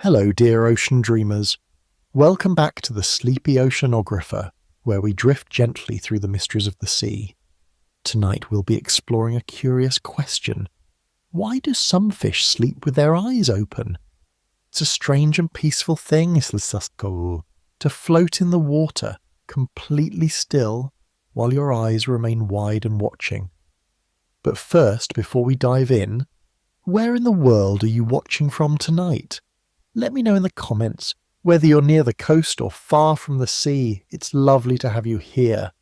Hello, dear ocean dreamers. Welcome back to the Sleepy Oceanographer, where we drift gently through the mysteries of the sea. Tonight we'll be exploring a curious question. Why do some fish sleep with their eyes open? It's a strange and peaceful thing, to float in the water, completely still, while your eyes remain wide and watching. But first, before we dive in, where in the world are you watching from tonight? Let me know in the comments. Whether you're near the coast or far from the sea, it's lovely to have you here.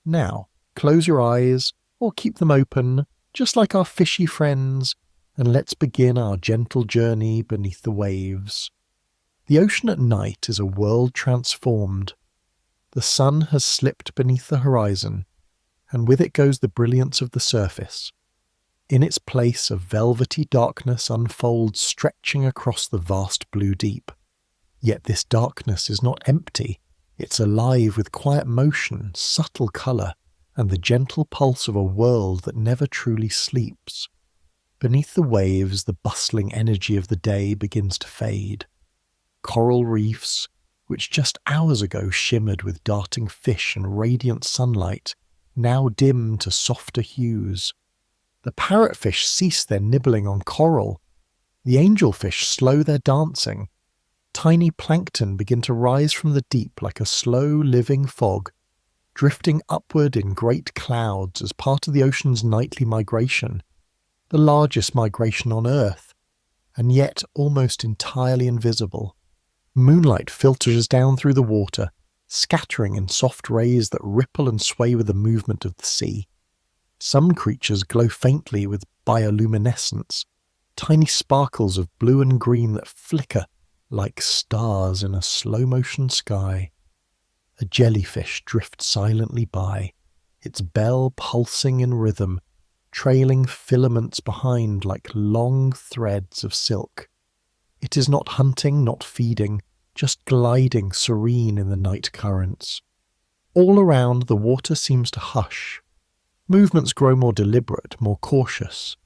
Now, close your eyes, or keep them open, just like our fishy friends, and let's begin our gentle journey beneath the waves. The ocean at night is a world transformed. The sun has slipped beneath the horizon, and with it goes the brilliance of the surface. In its place, a velvety darkness unfolds, stretching across the vast blue deep. Yet this darkness is not empty. It's alive with quiet motion, subtle colour, and the gentle pulse of a world that never truly sleeps. Beneath the waves, the bustling energy of the day begins to fade. Coral reefs, which just hours ago shimmered with darting fish and radiant sunlight, now dim to softer hues. The parrotfish cease their nibbling on coral. The angelfish slow their dancing. Tiny plankton begin to rise from the deep like a slow living fog, drifting upward in great clouds as part of the ocean's nightly migration, the largest migration on Earth, and yet almost entirely invisible. Moonlight filters down through the water, scattering in soft rays that ripple and sway with the movement of the sea. Some creatures glow faintly with bioluminescence, tiny sparkles of blue and green that flicker like stars in a slow-motion sky. A jellyfish drifts silently by, its bell pulsing in rhythm, trailing filaments behind like long threads of silk. It is not hunting, not feeding, just gliding serene in the night currents. All around, the water seems to hush. Movements grow more deliberate, more cautious.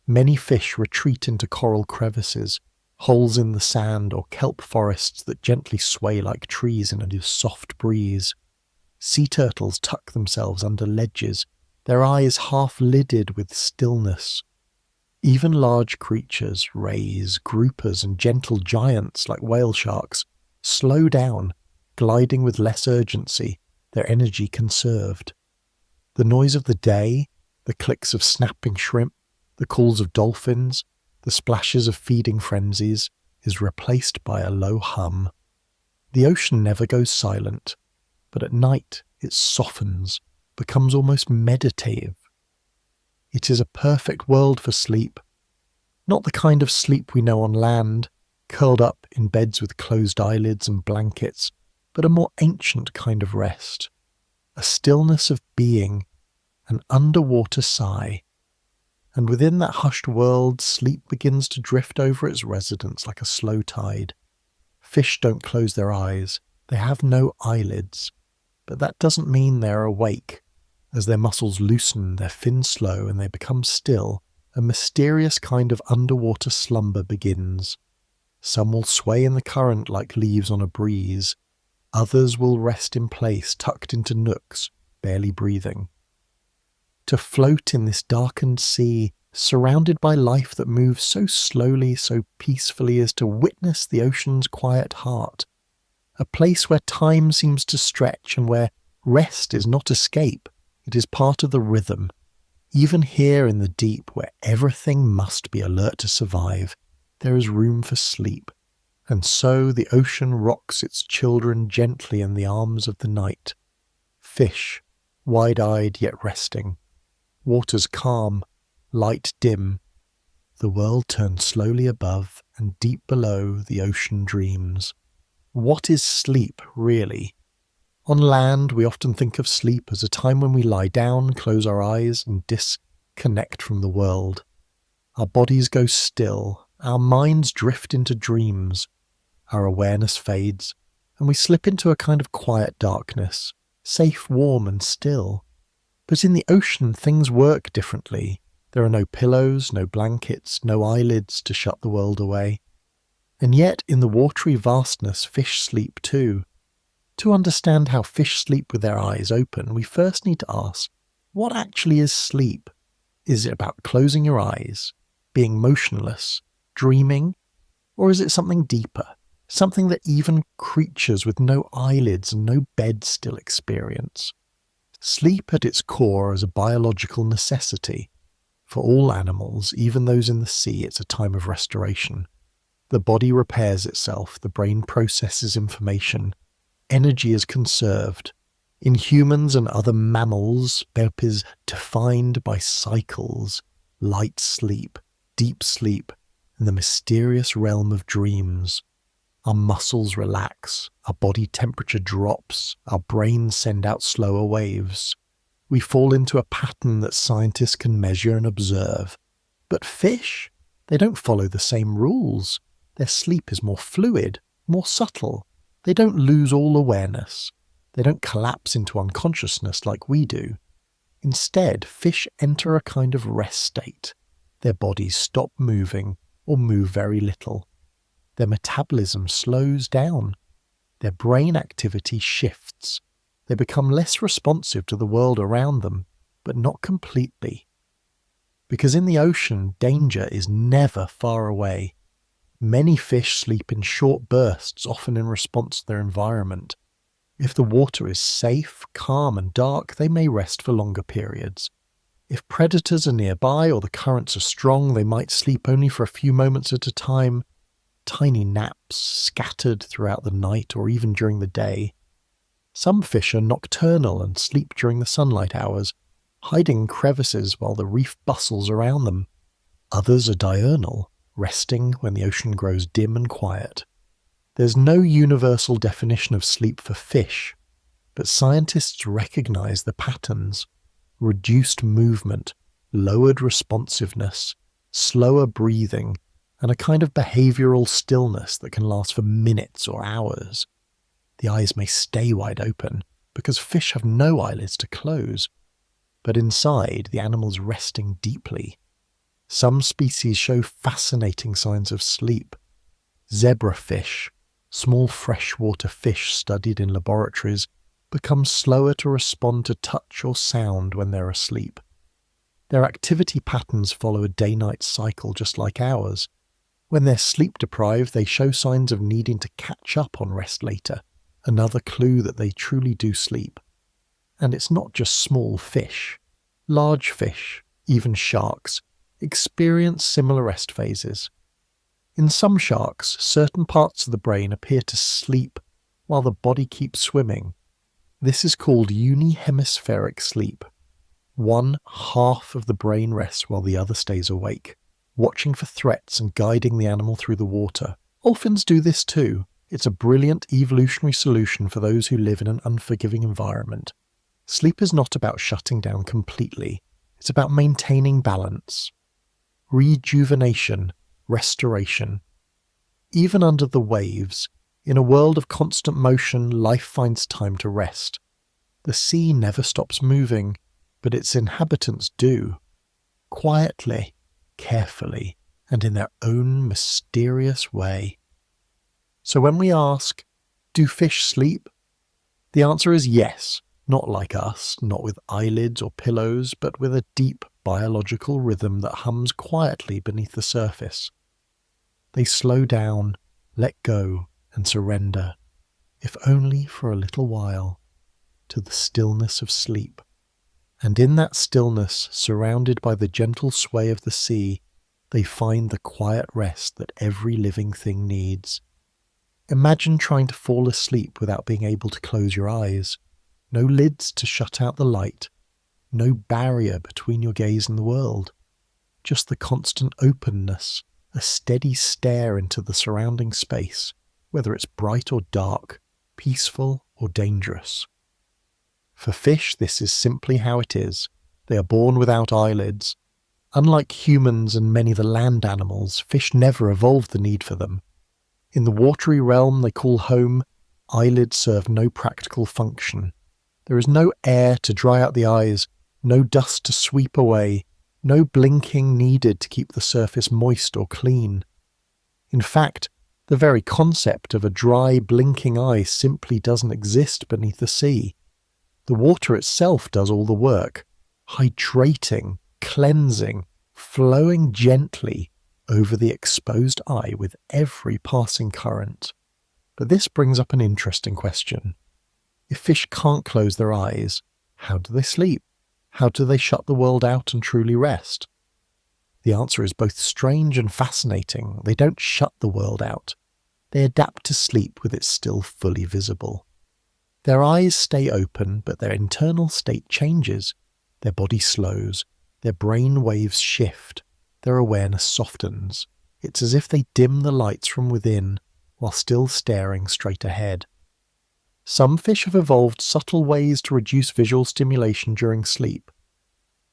Many fish retreat into coral crevices, holes in the sand or kelp forests that gently sway like trees in a soft breeze. Sea turtles tuck themselves under ledges, their eyes half-lidded with stillness. Even large creatures, rays, groupers and gentle giants like whale sharks, slow down, gliding with less urgency, their energy conserved. The noise of the day, the clicks of snapping shrimp, the calls of dolphins, the splashes of feeding frenzies, is replaced by a low hum. The ocean never goes silent, but at night it softens, becomes almost meditative. It is a perfect world for sleep. Not the kind of sleep we know on land, curled up in beds with closed eyelids and blankets, but a more ancient kind of rest. A stillness of being, an underwater sigh. And within that hushed world, sleep begins to drift over its residents like a slow tide. Fish don't close their eyes, they have no eyelids, but that doesn't mean they're awake. As their muscles loosen, their fins slow, and they become still, a mysterious kind of underwater slumber begins. Some will sway in the current like leaves on a breeze. Others will rest in place, tucked into nooks, barely breathing. To float in this darkened sea, surrounded by life that moves so slowly, so peacefully, as to witness the ocean's quiet heart. A place where time seems to stretch and where rest is not escape, it is part of the rhythm. Even here in the deep, where everything must be alert to survive, there is room for sleep. And so the ocean rocks its children gently in the arms of the night. Fish, wide-eyed yet resting. Waters calm, light dim. The world turns slowly above, and deep below the ocean dreams. What is sleep, really? On land, we often think of sleep as a time when we lie down, close our eyes, and disconnect from the world. Our bodies go still, our minds drift into dreams. Our awareness fades, and we slip into a kind of quiet darkness, safe, warm, and still. But in the ocean, things work differently. There are no pillows, no blankets, no eyelids to shut the world away. And yet, in the watery vastness, fish sleep too. To understand how fish sleep with their eyes open, we first need to ask, what actually is sleep? Is it about closing your eyes, being motionless, dreaming? Or is it something deeper, something that even creatures with no eyelids and no bed still experience? Sleep at its core is a biological necessity. For all animals, even those in the sea, it's a time of restoration. The body repairs itself, the brain processes information, energy is conserved. In humans and other mammals, sleep is defined by cycles, light sleep, deep sleep, and the mysterious realm of dreams. Our muscles relax, our body temperature drops, our brains send out slower waves. We fall into a pattern that scientists can measure and observe. But fish, they don't follow the same rules. Their sleep is more fluid, more subtle. They don't lose all awareness. They don't collapse into unconsciousness like we do. Instead, fish enter a kind of rest state. Their bodies stop moving or move very little. Their metabolism slows down. Their brain activity shifts. They become less responsive to the world around them, but not completely. Because in the ocean, danger is never far away. Many fish sleep in short bursts, often in response to their environment. If the water is safe, calm and dark, they may rest for longer periods. If predators are nearby or the currents are strong, they might sleep only for a few moments at a time. Tiny naps scattered throughout the night or even during the day. Some fish are nocturnal and sleep during the sunlight hours, hiding in crevices while the reef bustles around them. Others are diurnal, resting when the ocean grows dim and quiet. There's no universal definition of sleep for fish, but scientists recognize the patterns: reduced movement, lowered responsiveness, slower breathing, and a kind of behavioral stillness that can last for minutes or hours. The eyes may stay wide open because fish have no eyelids to close, but inside the animal's resting deeply. Some species show fascinating signs of sleep. Zebrafish, small freshwater fish studied in laboratories, become slower to respond to touch or sound when they're asleep. Their activity patterns follow a day-night cycle just like ours. When they're sleep-deprived, they show signs of needing to catch up on rest later, another clue that they truly do sleep. And it's not just small fish. Large fish, even sharks, experience similar rest phases. In some sharks, certain parts of the brain appear to sleep while the body keeps swimming. This is called unihemispheric sleep. One half of the brain rests while the other stays awake, watching for threats and guiding the animal through the water. Dolphins do this too. It's a brilliant evolutionary solution for those who live in an unforgiving environment. Sleep is not about shutting down completely. It's about maintaining balance. Rejuvenation, restoration. Even under the waves, in a world of constant motion, life finds time to rest. The sea never stops moving, but its inhabitants do. Quietly, carefully, and in their own mysterious way. So when we ask, do fish sleep? The answer is yes, not like us, not with eyelids or pillows, but with a deep biological rhythm that hums quietly beneath the surface. They slow down, let go, and surrender, if only for a little while, to the stillness of sleep. And in that stillness, surrounded by the gentle sway of the sea, they find the quiet rest that every living thing needs. Imagine trying to fall asleep without being able to close your eyes. No lids to shut out the light. No barrier between your gaze and the world. Just the constant openness, a steady stare into the surrounding space, whether it's bright or dark, peaceful or dangerous. For fish, this is simply how it is. They are born without eyelids. Unlike humans and many of the land animals, fish never evolved the need for them. In the watery realm they call home, eyelids serve no practical function. There is no air to dry out the eyes, no dust to sweep away, no blinking needed to keep the surface moist or clean. In fact, The very concept of a dry, blinking eye simply doesn't exist beneath the sea. The water itself does all the work, hydrating, cleansing, flowing gently over the exposed eye with every passing current. But this brings up an interesting question. If fish can't close their eyes, how do they sleep? How do they shut the world out and truly rest? The answer is both strange and fascinating. They don't shut the world out. They adapt to sleep with it still fully visible. Their eyes stay open, but their internal state changes. Their body slows, their brain waves shift, their awareness softens. It's as if they dim the lights from within while still staring straight ahead. Some fish have evolved subtle ways to reduce visual stimulation during sleep.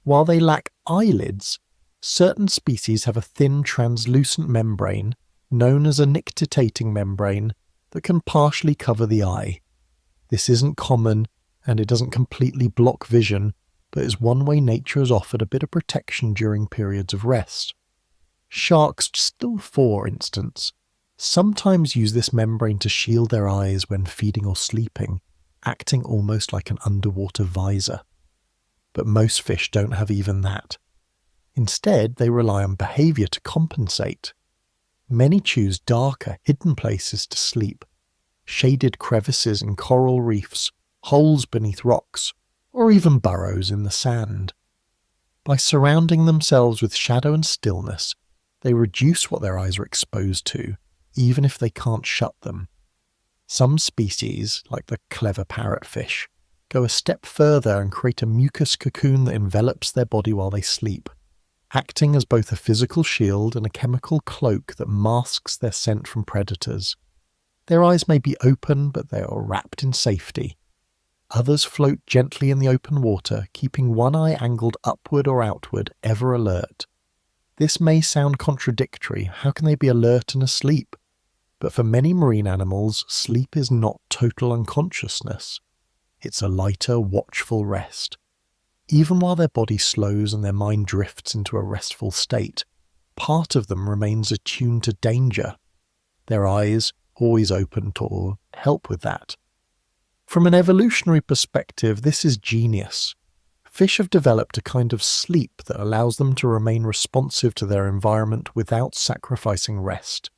While they lack eyelids, certain species have a thin translucent membrane known as a nictitating membrane that can partially cover the eye. This isn't common, and it doesn't completely block vision, but is one way nature has offered a bit of protection during periods of rest. Sharks, still for instance, sometimes use this membrane to shield their eyes when feeding or sleeping, acting almost like an underwater visor. But most fish don't have even that. Instead, they rely on behavior to compensate. Many choose darker, hidden places to sleep, shaded crevices in coral reefs, holes beneath rocks, or even burrows in the sand. By surrounding themselves with shadow and stillness, they reduce what their eyes are exposed to, even if they can't shut them. Some species, like the clever parrotfish, go a step further and create a mucus cocoon that envelops their body while they sleep, acting as both a physical shield and a chemical cloak that masks their scent from predators. Their eyes may be open, but they are wrapped in safety. Others float gently in the open water, keeping one eye angled upward or outward, ever alert. This may sound contradictory. How can they be alert and asleep? But for many marine animals, sleep is not total unconsciousness. It's a lighter, watchful rest. Even while their body slows and their mind drifts into a restful state, part of them remains attuned to danger. Their eyes, always open to help with that. From an evolutionary perspective, this is genius. Fish have developed a kind of sleep that allows them to remain responsive to their environment without sacrificing rest.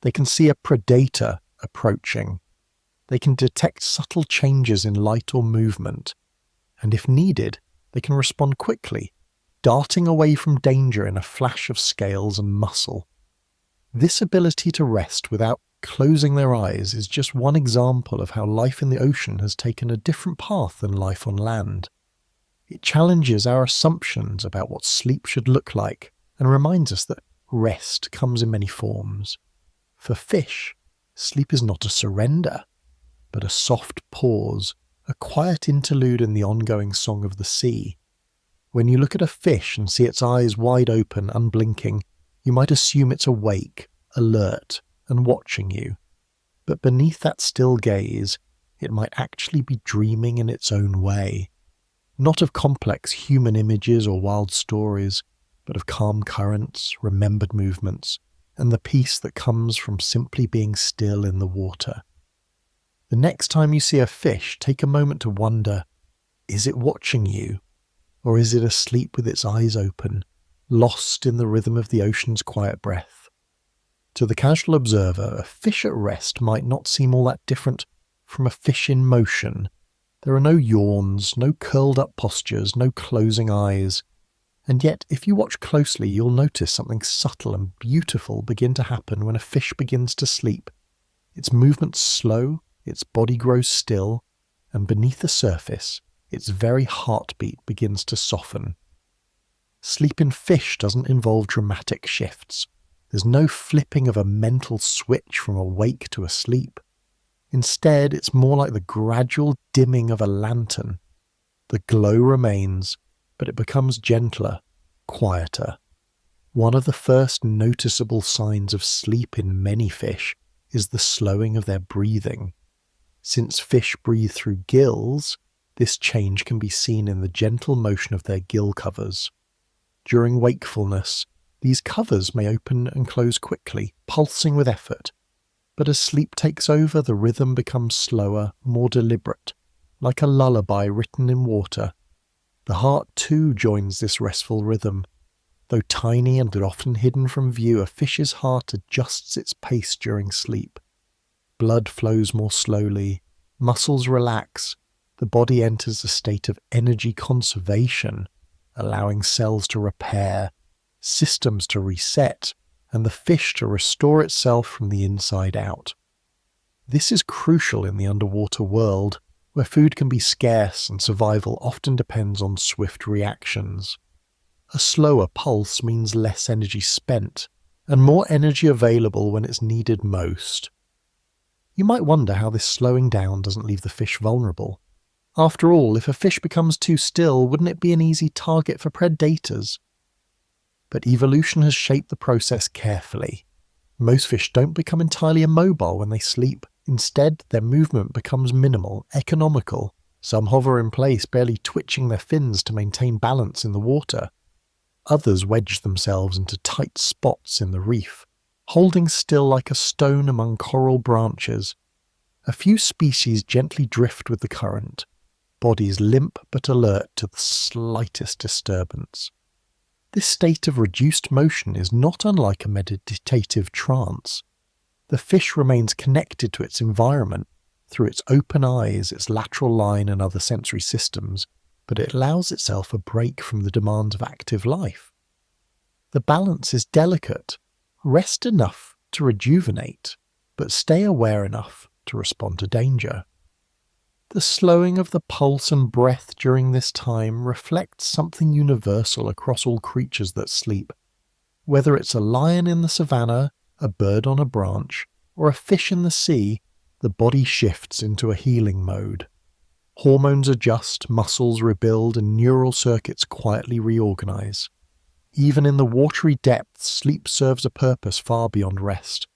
They can see a predator approaching. They can detect subtle changes in light or movement. And if needed, they can respond quickly, darting away from danger in a flash of scales and muscle. This ability to rest without closing their eyes is just one example of how life in the ocean has taken a different path than life on land. It challenges our assumptions about what sleep should look like and reminds us that rest comes in many forms. For fish, sleep is not a surrender, but a soft pause, a quiet interlude in the ongoing song of the sea. When you look at a fish and see its eyes wide open, unblinking, you might assume it's awake, alert, and watching you. But beneath that still gaze, it might actually be dreaming in its own way. Not of complex human images or wild stories, but of calm currents, remembered movements, and the peace that comes from simply being still in the water. The next time you see a fish, take a moment to wonder, is it watching you? Or is it asleep with its eyes open, lost in the rhythm of the ocean's quiet breath? To the casual observer, a fish at rest might not seem all that different from a fish in motion. There are no yawns, no curled-up postures, no closing eyes. And yet, if you watch closely, you'll notice something subtle and beautiful begin to happen when a fish begins to sleep. Its movements slow, its body grows still, and beneath the surface, its very heartbeat begins to soften. Sleep in fish doesn't involve dramatic shifts. There's no flipping of a mental switch from awake to asleep. Instead, it's more like the gradual dimming of a lantern. The glow remains, but it becomes gentler, quieter. One of the first noticeable signs of sleep in many fish is the slowing of their breathing. Since fish breathe through gills, this change can be seen in the gentle motion of their gill covers. During wakefulness, these covers may open and close quickly, pulsing with effort, But as sleep takes over, the rhythm becomes slower, more deliberate, like a lullaby written in water. The heart too joins this restful rhythm. Though tiny and often hidden from view, a fish's heart adjusts its pace during sleep. Blood flows more slowly, muscles relax, the body enters a state of energy conservation, allowing cells to repair, systems to reset, and the fish to restore itself from the inside out. This is crucial in the underwater world, where food can be scarce and survival often depends on swift reactions. A slower pulse means less energy spent, and more energy available when it's needed most. You might wonder how this slowing down doesn't leave the fish vulnerable. After all, if a fish becomes too still, wouldn't it be an easy target for predators? But evolution has shaped the process carefully. Most fish don't become entirely immobile when they sleep. Instead, their movement becomes minimal, economical. Some hover in place, barely twitching their fins to maintain balance in the water. Others wedge themselves into tight spots in the reef, holding still like a stone among coral branches. A few species gently drift with the current, bodies limp but alert to the slightest disturbance. This state of reduced motion is not unlike a meditative trance. The fish remains connected to its environment through its open eyes, its lateral line and other sensory systems, but it allows itself a break from the demands of active life. The balance is delicate. Rest enough to rejuvenate, but stay aware enough to respond to danger. The slowing of the pulse and breath during this time reflects something universal across all creatures that sleep. Whether it's a lion in the savannah, a bird on a branch, or a fish in the sea, the body shifts into a healing mode. Hormones adjust, muscles rebuild, and neural circuits quietly reorganize. Even in the watery depths, sleep serves a purpose far beyond rest.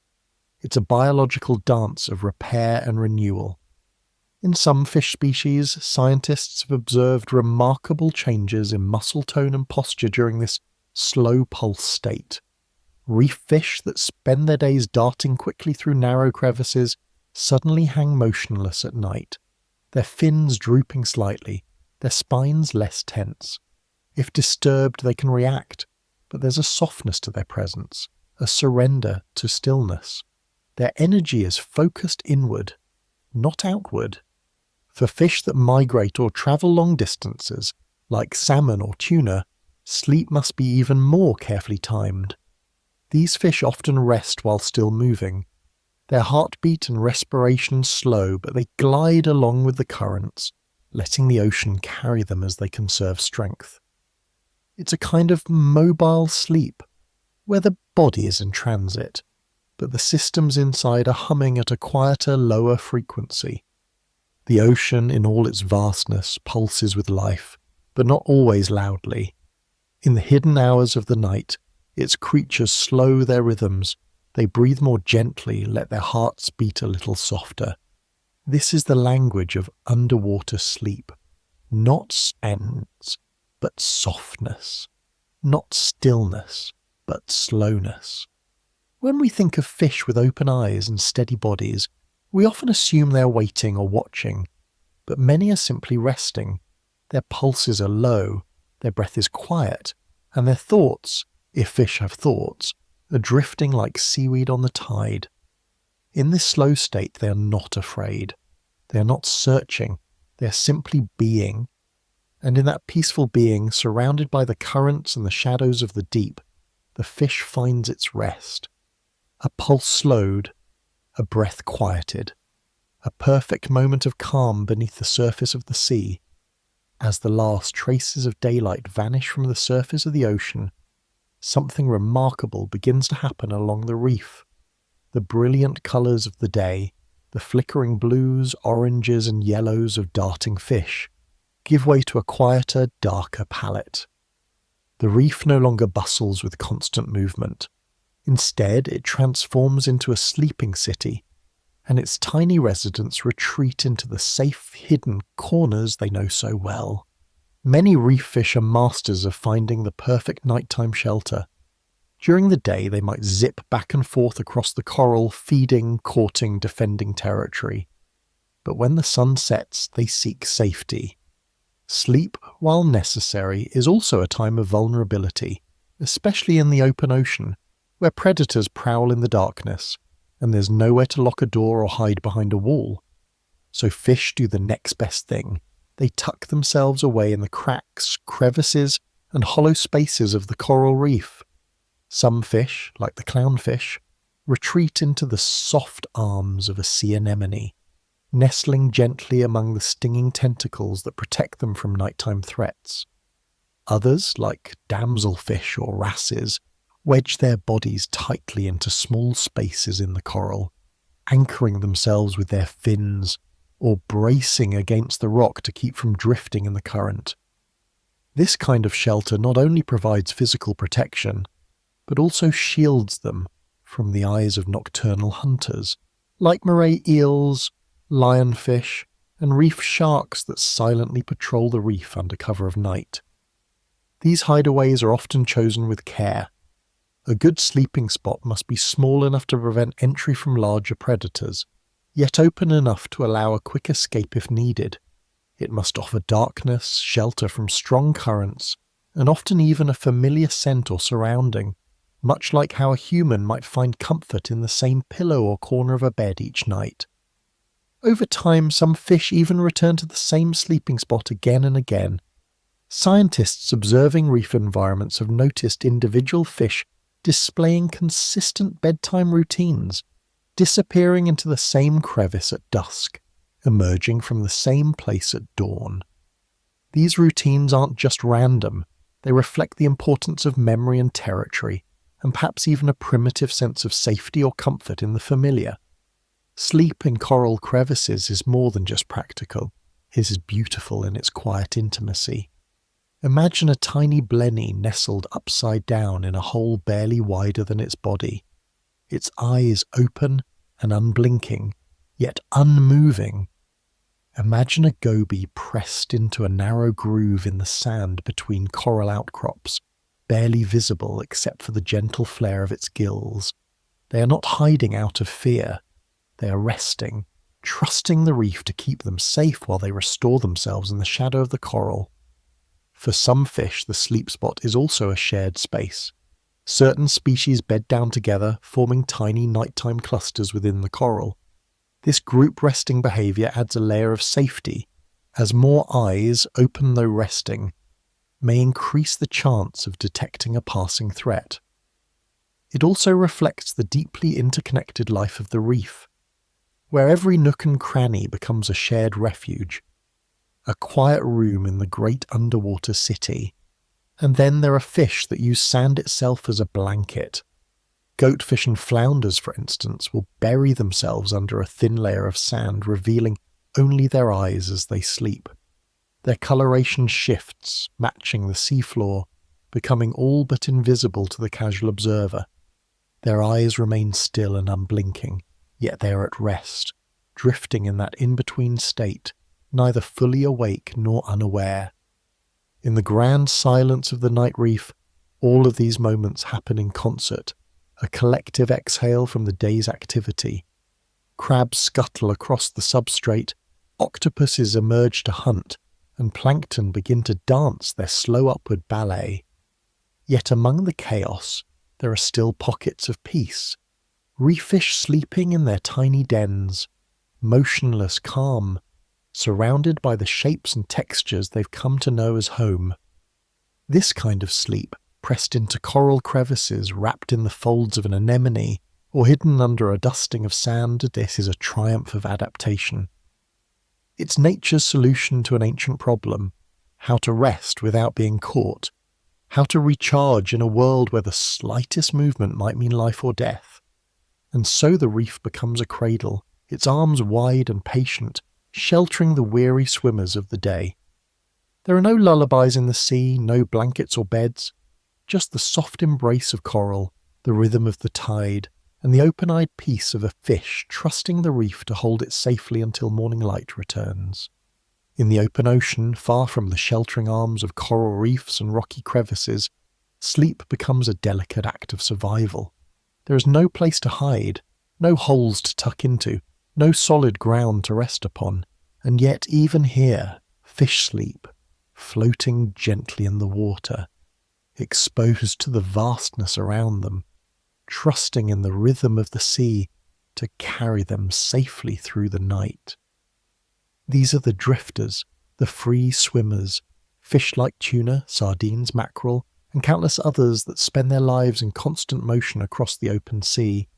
It's a biological dance of repair and renewal. In some fish species, scientists have observed remarkable changes in muscle tone and posture during this slow pulse state. Reef fish that spend their days darting quickly through narrow crevices suddenly hang motionless at night, their fins drooping slightly, their spines less tense. If disturbed, they can react, but there's a softness to their presence, a surrender to stillness. Their energy is focused inward, not outward. For fish that migrate or travel long distances, like salmon or tuna, sleep must be even more carefully timed. These fish often rest while still moving. Their heartbeat and respiration slow, but they glide along with the currents, letting the ocean carry them as they conserve strength. It's a kind of mobile sleep, where the body is in transit, but the systems inside are humming at a quieter, lower frequency. The ocean, in all its vastness, pulses with life, but not always loudly. In the hidden hours of the night, its creatures slow their rhythms. They breathe more gently, let their hearts beat a little softer. This is the language of underwater sleep. Not ends, but softness. Not stillness, but slowness. When we think of fish with open eyes and steady bodies, we often assume they're waiting or watching, but many are simply resting. Their pulses are low, their breath is quiet, and their thoughts, if fish have thoughts, are drifting like seaweed on the tide. In this slow state, they are not afraid. They are not searching. They are simply being. And in that peaceful being, surrounded by the currents and the shadows of the deep, the fish finds its rest. A pulse slowed, a breath quieted, a perfect moment of calm beneath the surface of the sea. As the last traces of daylight vanish from the surface of the ocean, something remarkable begins to happen along the reef. The brilliant colours of the day, the flickering blues, oranges and yellows of darting fish, give way to a quieter, darker palette. The reef no longer bustles with constant movement. Instead, it transforms into a sleeping city, and its tiny residents retreat into the safe, hidden corners they know so well. Many reef fish are masters of finding the perfect nighttime shelter. During the day, they might zip back and forth across the coral, feeding, courting, defending territory. But when the sun sets, they seek safety. Sleep, while necessary, is also a time of vulnerability, especially in the open ocean, where predators prowl in the darkness, and there's nowhere to lock a door or hide behind a wall. So fish do the next best thing. They tuck themselves away in the cracks, crevices, and hollow spaces of the coral reef. Some fish, like the clownfish, retreat into the soft arms of a sea anemone, nestling gently among the stinging tentacles that protect them from nighttime threats. Others, like damselfish or wrasses, wedge their bodies tightly into small spaces in the coral, anchoring themselves with their fins or bracing against the rock to keep from drifting in the current. This kind of shelter not only provides physical protection, but also shields them from the eyes of nocturnal hunters, like moray eels, lionfish, and reef sharks that silently patrol the reef under cover of night. These hideaways are often chosen with care. A good sleeping spot must be small enough to prevent entry from larger predators, yet open enough to allow a quick escape if needed. It must offer darkness, shelter from strong currents, and often even a familiar scent or surrounding, much like how a human might find comfort in the same pillow or corner of a bed each night. Over time, some fish even return to the same sleeping spot again and again. Scientists observing reef environments have noticed individual fish displaying consistent bedtime routines, disappearing into the same crevice at dusk, emerging from the same place at dawn. These routines aren't just random, they reflect the importance of memory and territory, and perhaps even a primitive sense of safety or comfort in the familiar. Sleep in coral crevices is more than just practical, it is beautiful in its quiet intimacy. Imagine a tiny blenny nestled upside down in a hole barely wider than its body, its eyes open and unblinking, yet unmoving. Imagine a goby pressed into a narrow groove in the sand between coral outcrops, barely visible except for the gentle flare of its gills. They are not hiding out of fear. They are resting, trusting the reef to keep them safe while they restore themselves in the shadow of the coral. For some fish, the sleep spot is also a shared space. Certain species bed down together, forming tiny nighttime clusters within the coral. This group resting behavior adds a layer of safety, as more eyes, open though resting, may increase the chance of detecting a passing threat. It also reflects the deeply interconnected life of the reef, where every nook and cranny becomes a shared refuge, a quiet room in the great underwater city. And then there are fish that use sand itself as a blanket. Goatfish and flounders, for instance, will bury themselves under a thin layer of sand, revealing only their eyes as they sleep. Their coloration shifts, matching the seafloor, becoming all but invisible to the casual observer. Their eyes remain still and unblinking, yet they are at rest, drifting in that in-between state, neither fully awake nor unaware. In the grand silence of the night reef, all of these moments happen in concert, a collective exhale from the day's activity. Crabs scuttle across the substrate, octopuses emerge to hunt, and plankton begin to dance their slow upward ballet. Yet among the chaos, there are still pockets of peace. Reef fish sleeping in their tiny dens, motionless, calm, surrounded by the shapes and textures they've come to know as home. This kind of sleep, pressed into coral crevices, wrapped in the folds of an anemone, or hidden under a dusting of sand, this is a triumph of adaptation. It's nature's solution to an ancient problem: how to rest without being caught, how to recharge in a world where the slightest movement might mean life or death. And so the reef becomes a cradle, its arms wide and patient, sheltering the weary swimmers of the day. There are no lullabies in the sea, no blankets or beds, just the soft embrace of coral, the rhythm of the tide, and the open-eyed peace of a fish trusting the reef to hold it safely until morning light returns. In the open ocean, far from the sheltering arms of coral reefs and rocky crevices, sleep becomes a delicate act of survival. There is no place to hide, no holes to tuck into, no solid ground to rest upon, and yet even here, fish sleep, floating gently in the water, exposed to the vastness around them, trusting in the rhythm of the sea to carry them safely through the night. These are the drifters, the free swimmers, fish like tuna, sardines, mackerel, and countless others that spend their lives in constant motion across the open sea.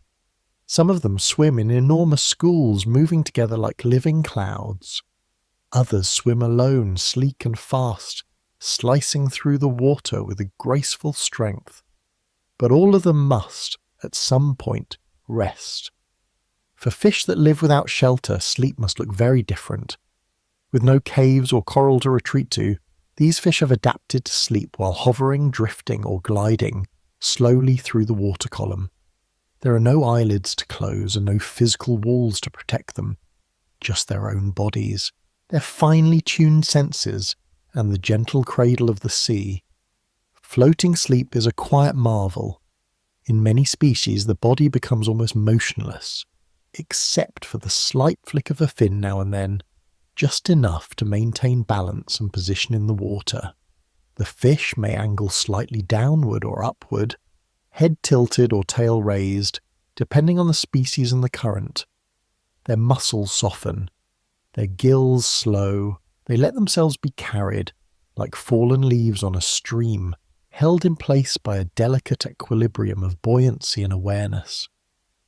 Some of them swim in enormous schools, moving together like living clouds. Others swim alone, sleek and fast, slicing through the water with a graceful strength. But all of them must, at some point, rest. For fish that live without shelter, sleep must look very different. With no caves or coral to retreat to, these fish have adapted to sleep while hovering, drifting, or gliding slowly through the water column. There are no eyelids to close and no physical walls to protect them, just their own bodies, their finely tuned senses, and the gentle cradle of the sea. Floating sleep is a quiet marvel. In many species, the body becomes almost motionless, except for the slight flick of a fin now and then, just enough to maintain balance and position in the water. The fish may angle slightly downward or upward, head tilted or tail raised, depending on the species and the current. Their muscles soften, their gills slow, they let themselves be carried, like fallen leaves on a stream, held in place by a delicate equilibrium of buoyancy and awareness.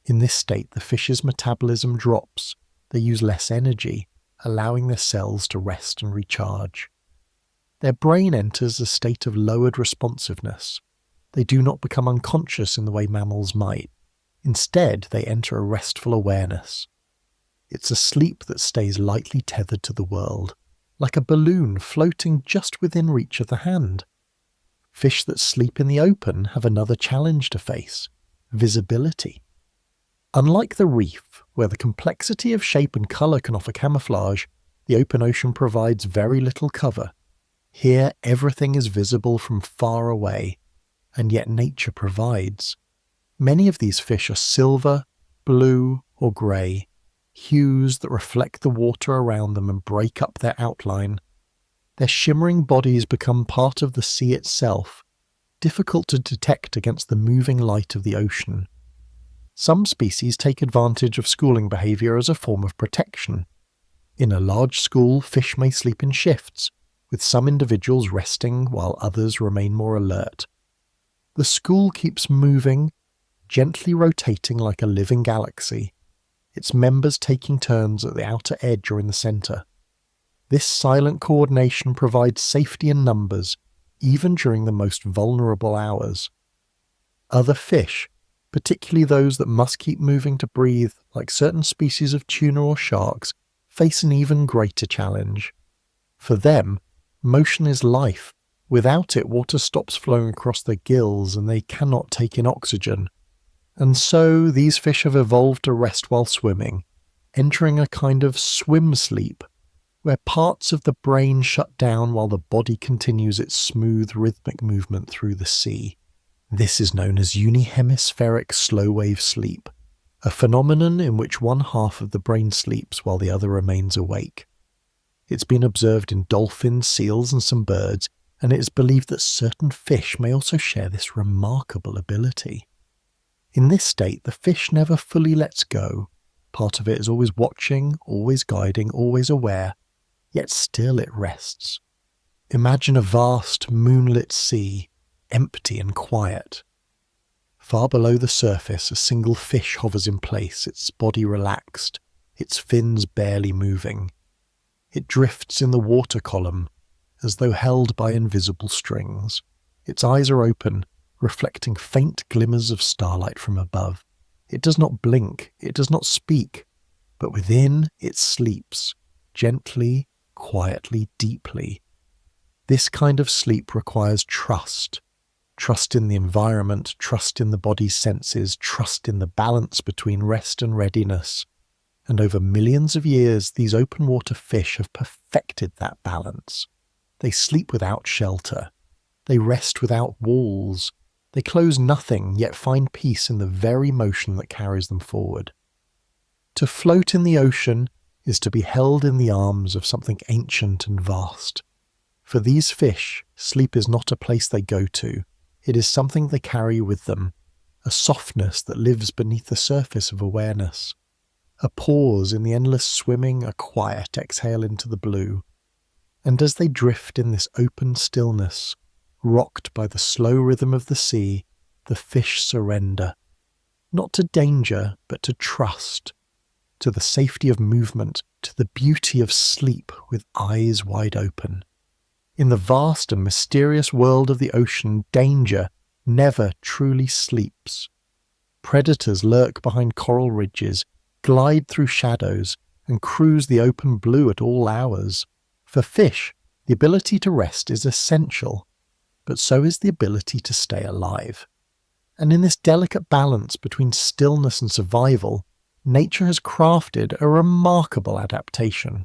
In this state, the fish's metabolism drops, they use less energy, allowing their cells to rest and recharge. Their brain enters a state of lowered responsiveness. They do not become unconscious in the way mammals might. Instead, they enter a restful awareness. It's a sleep that stays lightly tethered to the world, like a balloon floating just within reach of the hand. Fish that sleep in the open have another challenge to face: visibility. Unlike the reef, where the complexity of shape and colour can offer camouflage, the open ocean provides very little cover. Here, everything is visible from far away, and yet nature provides. Many of these fish are silver, blue, or grey, hues that reflect the water around them and break up their outline. Their shimmering bodies become part of the sea itself, difficult to detect against the moving light of the ocean. Some species take advantage of schooling behaviour as a form of protection. In a large school, fish may sleep in shifts, with some individuals resting while others remain more alert. The school keeps moving, gently rotating like a living galaxy, its members taking turns at the outer edge or in the centre. This silent coordination provides safety in numbers, even during the most vulnerable hours. Other fish, particularly those that must keep moving to breathe, like certain species of tuna or sharks, face an even greater challenge. For them, motion is life. Without it, water stops flowing across their gills and they cannot take in oxygen. And so these fish have evolved to rest while swimming, entering a kind of swim sleep, where parts of the brain shut down while the body continues its smooth rhythmic movement through the sea. This is known as unihemispheric slow-wave sleep, a phenomenon in which one half of the brain sleeps while the other remains awake. It's been observed in dolphins, seals, and some birds, and it is believed that certain fish may also share this remarkable ability. In this state, the fish never fully lets go. Part of it is always watching, always guiding, always aware, yet still it rests. Imagine a vast, moonlit sea, empty and quiet. Far below the surface, a single fish hovers in place, its body relaxed, its fins barely moving. It drifts in the water column, as though held by invisible strings. Its eyes are open, reflecting faint glimmers of starlight from above. It does not blink, it does not speak, but within it sleeps, gently, quietly, deeply. This kind of sleep requires trust. Trust in the environment, trust in the body's senses, trust in the balance between rest and readiness. And over millions of years, these open water fish have perfected that balance. They sleep without shelter. They rest without walls. They close nothing, yet find peace in the very motion that carries them forward. To float in the ocean is to be held in the arms of something ancient and vast. For these fish, sleep is not a place they go to. It is something they carry with them, a softness that lives beneath the surface of awareness. A pause in the endless swimming, a quiet exhale into the blue. And as they drift in this open stillness, rocked by the slow rhythm of the sea, the fish surrender. Not to danger, but to trust, to the safety of movement, to the beauty of sleep with eyes wide open. In the vast and mysterious world of the ocean, danger never truly sleeps. Predators lurk behind coral ridges, glide through shadows, and cruise the open blue at all hours. For fish, the ability to rest is essential, but so is the ability to stay alive. And in this delicate balance between stillness and survival, nature has crafted a remarkable adaptation.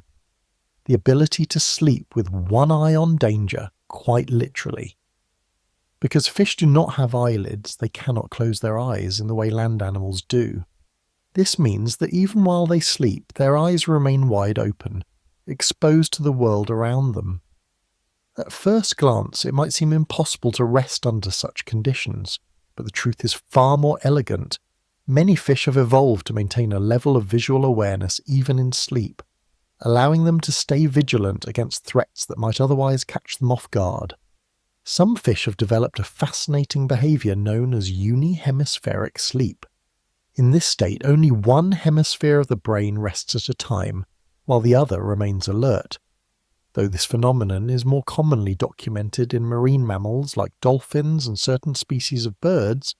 The ability to sleep with one eye on danger, quite literally. Because fish do not have eyelids, they cannot close their eyes in the way land animals do. This means that even while they sleep, their eyes remain wide open, exposed to the world around them. At first glance, it might seem impossible to rest under such conditions, but the truth is far more elegant. Many fish have evolved to maintain a level of visual awareness even in sleep, allowing them to stay vigilant against threats that might otherwise catch them off guard. Some fish have developed a fascinating behaviour known as unihemispheric sleep. In this state, only one hemisphere of the brain rests at a time, while the other remains alert. Though this phenomenon is more commonly documented in marine mammals like dolphins and certain species of birds,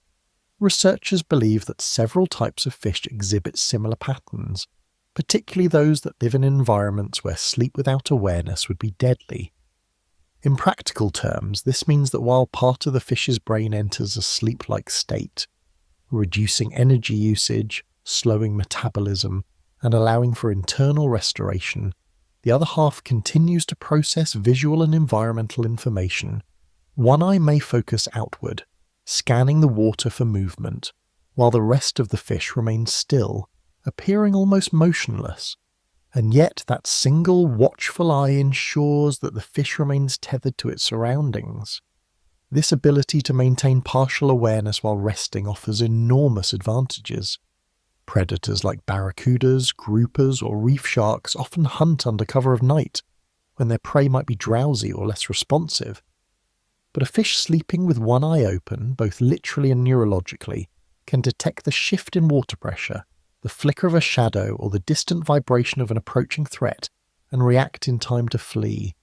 researchers believe that several types of fish exhibit similar patterns, particularly those that live in environments where sleep without awareness would be deadly. In practical terms, this means that while part of the fish's brain enters a sleep-like state, reducing energy usage, slowing metabolism, and allowing for internal restoration, the other half continues to process visual and environmental information. One eye may focus outward, scanning the water for movement, while the rest of the fish remains still, appearing almost motionless. And yet that single watchful eye ensures that the fish remains tethered to its surroundings. This ability to maintain partial awareness while resting offers enormous advantages. Predators like barracudas, groupers, or reef sharks often hunt under cover of night, when their prey might be drowsy or less responsive. But a fish sleeping with one eye open, both literally and neurologically, can detect the shift in water pressure, the flicker of a shadow, or the distant vibration of an approaching threat, and react in time to flee.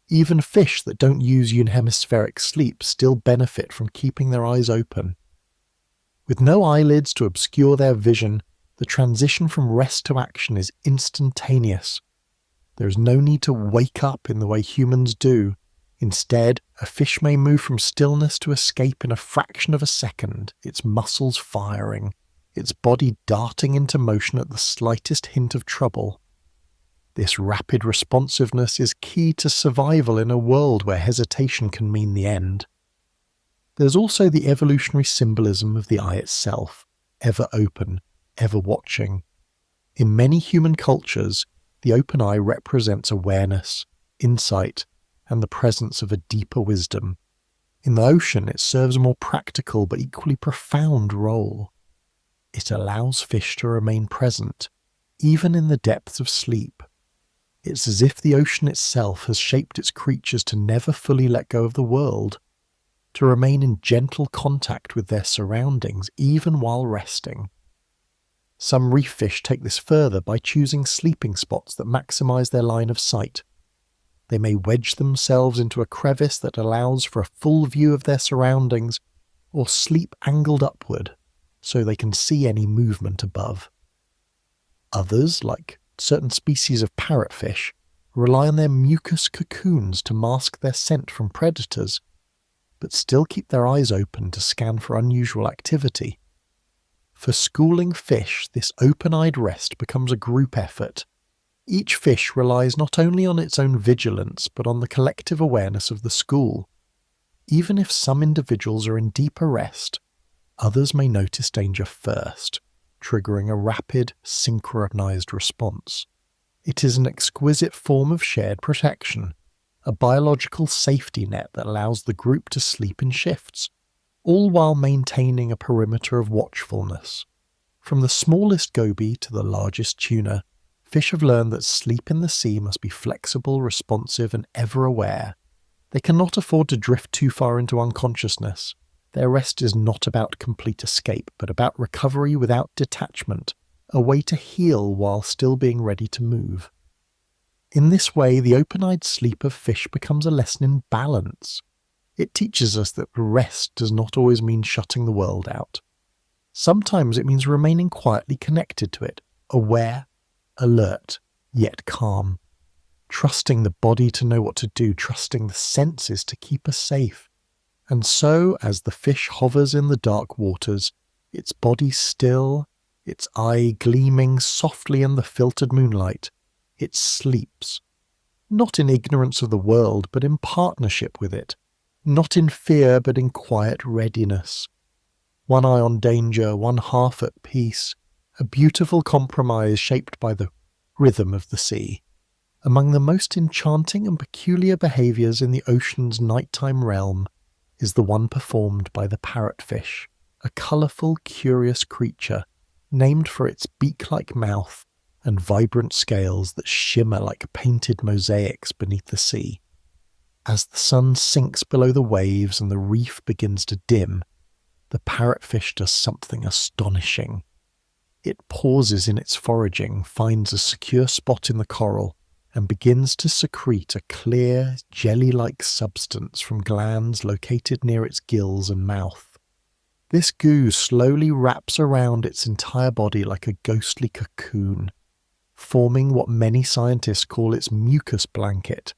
Even fish that don't use unihemispheric sleep still benefit from keeping their eyes open. With no eyelids to obscure their vision, the transition from rest to action is instantaneous. There is no need to wake up in the way humans do. Instead, a fish may move from stillness to escape in a fraction of a second, its muscles firing, its body darting into motion at the slightest hint of trouble. This rapid responsiveness is key to survival in a world where hesitation can mean the end. There's also the evolutionary symbolism of the eye itself, ever open, ever watching. In many human cultures, the open eye represents awareness, insight, and the presence of a deeper wisdom. In the ocean, it serves a more practical but equally profound role. It allows fish to remain present, even in the depths of sleep. It's as if the ocean itself has shaped its creatures to never fully let go of the world, to remain in gentle contact with their surroundings even while resting. Some reef fish take this further by choosing sleeping spots that maximize their line of sight. They may wedge themselves into a crevice that allows for a full view of their surroundings, or sleep angled upward so they can see any movement above. Others, like certain species of parrotfish, rely on their mucus cocoons to mask their scent from predators, but still keep their eyes open to scan for unusual activity. For schooling fish, this open-eyed rest becomes a group effort. Each fish relies not only on its own vigilance, but on the collective awareness of the school. Even if some individuals are in deeper rest, others may notice danger first, triggering a rapid, synchronized response. It is an exquisite form of shared protection, a biological safety net that allows the group to sleep in shifts, all while maintaining a perimeter of watchfulness. From the smallest goby to the largest tuna, fish have learned that sleep in the sea must be flexible, responsive, and ever aware. They cannot afford to drift too far into unconsciousness. Their rest is not about complete escape, but about recovery without detachment, a way to heal while still being ready to move. In this way, the open-eyed sleep of fish becomes a lesson in balance. It teaches us that rest does not always mean shutting the world out. Sometimes it means remaining quietly connected to it, aware, alert, yet calm. Trusting the body to know what to do, trusting the senses to keep us safe. And so, as the fish hovers in the dark waters, its body still, its eye gleaming softly in the filtered moonlight, it sleeps. Not in ignorance of the world, but in partnership with it. Not in fear, but in quiet readiness. One eye on danger, one half at peace, a beautiful compromise shaped by the rhythm of the sea. Among the most enchanting and peculiar behaviours in the ocean's nighttime realm is the one performed by the parrotfish, a colourful, curious creature named for its beak-like mouth and vibrant scales that shimmer like painted mosaics beneath the sea. As the sun sinks below the waves and the reef begins to dim, the parrotfish does something astonishing. It pauses in its foraging, finds a secure spot in the coral, and begins to secrete a clear, jelly-like substance from glands located near its gills and mouth. This goo slowly wraps around its entire body like a ghostly cocoon, forming what many scientists call its mucus blanket,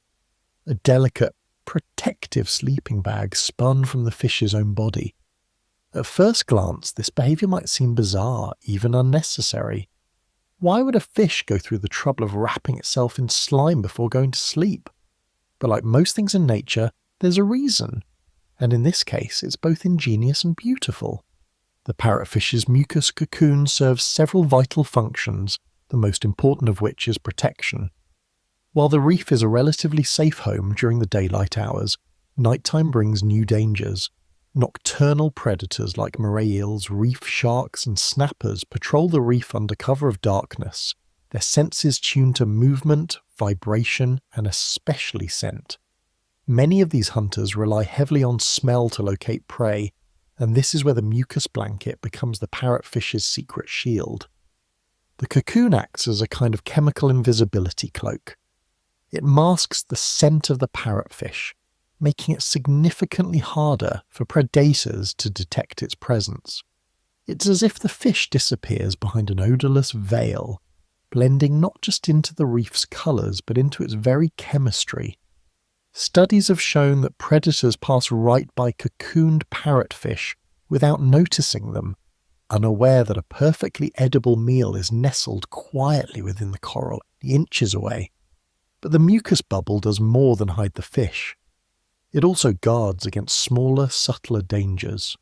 a delicate, protective sleeping bag spun from the fish's own body. At first glance, this behaviour might seem bizarre, even unnecessary. Why would a fish go through the trouble of wrapping itself in slime before going to sleep? But like most things in nature, there's a reason, and in this case it's both ingenious and beautiful. The parrotfish's mucus cocoon serves several vital functions, the most important of which is protection. While the reef is a relatively safe home during the daylight hours, nighttime brings new dangers. Nocturnal predators like moray eels, reef sharks, and snappers patrol the reef under cover of darkness, their senses tuned to movement, vibration, and especially scent. Many of these hunters rely heavily on smell to locate prey, and this is where the mucus blanket becomes the parrotfish's secret shield. The cocoon acts as a kind of chemical invisibility cloak. It masks the scent of the parrotfish, making it significantly harder for predators to detect its presence. It's as if the fish disappears behind an odourless veil, blending not just into the reef's colours but into its very chemistry. Studies have shown that predators pass right by cocooned parrotfish without noticing them, unaware that a perfectly edible meal is nestled quietly within the coral, inches away. But the mucus bubble does more than hide the fish. It also guards against smaller, subtler dangers.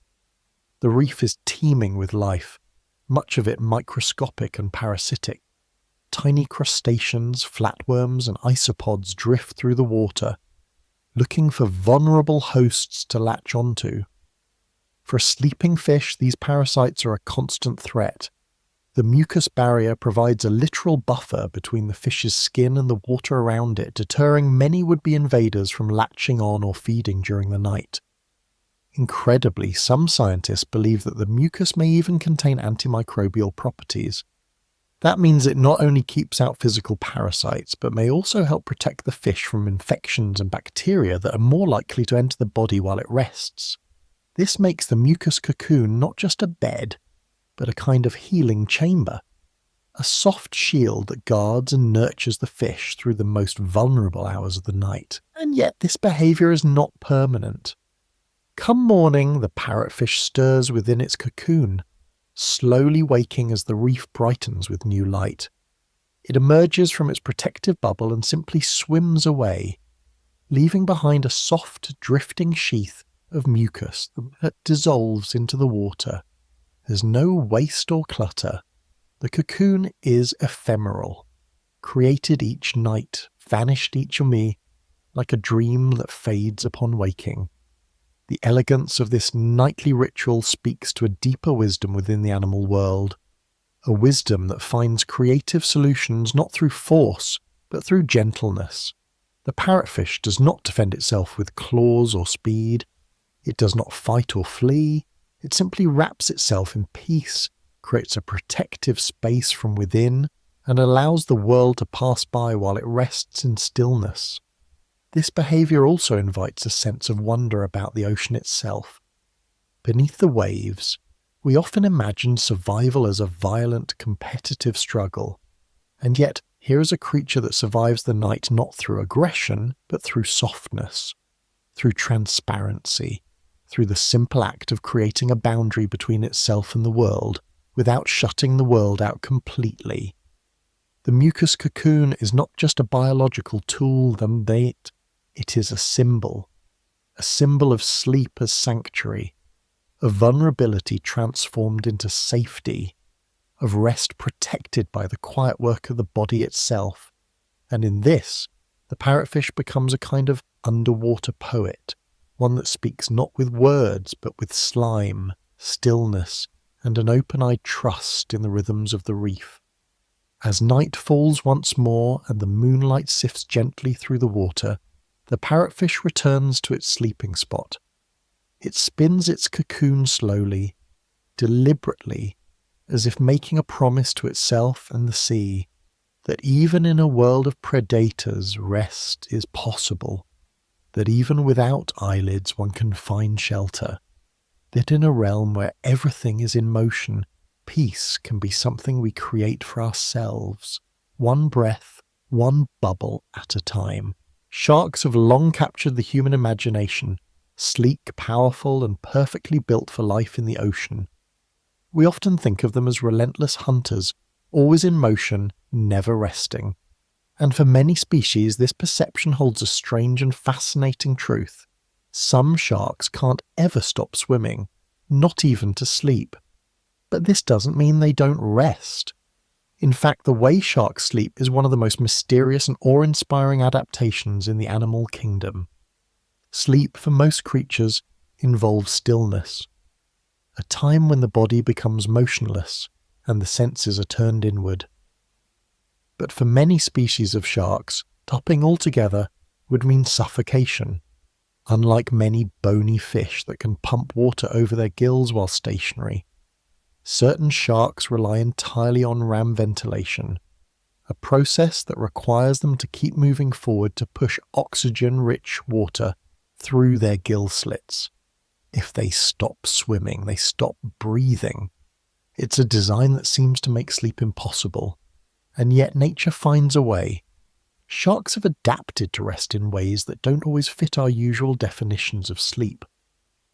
The reef is teeming with life, much of it microscopic and parasitic. Tiny crustaceans, flatworms, and isopods drift through the water, looking for vulnerable hosts to latch onto. For a sleeping fish, these parasites are a constant threat. The mucus barrier provides a literal buffer between the fish's skin and the water around it, deterring many would-be invaders from latching on or feeding during the night. Incredibly, some scientists believe that the mucus may even contain antimicrobial properties. That means it not only keeps out physical parasites, but may also help protect the fish from infections and bacteria that are more likely to enter the body while it rests. This makes the mucus cocoon not just a bed, but a kind of healing chamber, a soft shield that guards and nurtures the fish through the most vulnerable hours of the night. And yet this behaviour is not permanent. Come morning, the parrotfish stirs within its cocoon, slowly waking as the reef brightens with new light. It emerges from its protective bubble and simply swims away, leaving behind a soft, drifting sheath of mucus that dissolves into the water. There's no waste or clutter. The cocoon is ephemeral, created each night, vanished each of me, like a dream that fades upon waking. The elegance of this nightly ritual speaks to a deeper wisdom within the animal world, a wisdom that finds creative solutions not through force, but through gentleness. The parrotfish does not defend itself with claws or speed. It does not fight or flee. It simply wraps itself in peace, creates a protective space from within, and allows the world to pass by while it rests in stillness. This behaviour also invites a sense of wonder about the ocean itself. Beneath the waves, we often imagine survival as a violent, competitive struggle, and yet here is a creature that survives the night not through aggression, but through softness, through transparency, through the simple act of creating a boundary between itself and the world, without shutting the world out completely. The mucus cocoon is not just a biological tool, it is a symbol of sleep as sanctuary, of vulnerability transformed into safety, of rest protected by the quiet work of the body itself. And in this, the parrotfish becomes a kind of underwater poet, one that speaks not with words but with slime, stillness, and an open-eyed trust in the rhythms of the reef. As night falls once more and the moonlight sifts gently through the water, the parrotfish returns to its sleeping spot. It spins its cocoon slowly, deliberately, as if making a promise to itself and the sea, that even in a world of predators rest is possible, that even without eyelids one can find shelter, that in a realm where everything is in motion, peace can be something we create for ourselves, one breath, one bubble at a time. Sharks have long captured the human imagination, sleek, powerful, and perfectly built for life in the ocean. We often think of them as relentless hunters, always in motion, never resting. And for many species, this perception holds a strange and fascinating truth. Some sharks can't ever stop swimming, not even to sleep. But this doesn't mean they don't rest. In fact, the way sharks sleep is one of the most mysterious and awe-inspiring adaptations in the animal kingdom. Sleep, for most creatures, involves stillness, a time when the body becomes motionless and the senses are turned inward. But for many species of sharks, stopping altogether would mean suffocation, unlike many bony fish that can pump water over their gills while stationary. Certain sharks rely entirely on ram ventilation, a process that requires them to keep moving forward to push oxygen-rich water through their gill slits. If they stop swimming, they stop breathing. It's a design that seems to make sleep impossible, and yet nature finds a way. Sharks have adapted to rest in ways that don't always fit our usual definitions of sleep.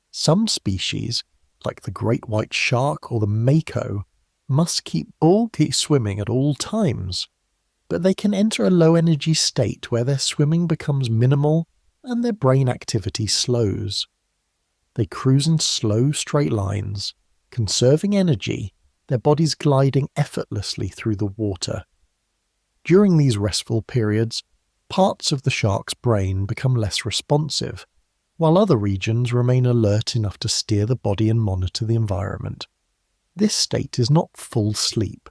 Some species, like the great white shark or the mako, must keep swimming at all times, but they can enter a low-energy state where their swimming becomes minimal and their brain activity slows. They cruise in slow, straight lines, conserving energy, their bodies gliding effortlessly through the water. During these restful periods, parts of the shark's brain become less responsive, while other regions remain alert enough to steer the body and monitor the environment. This state is not full sleep,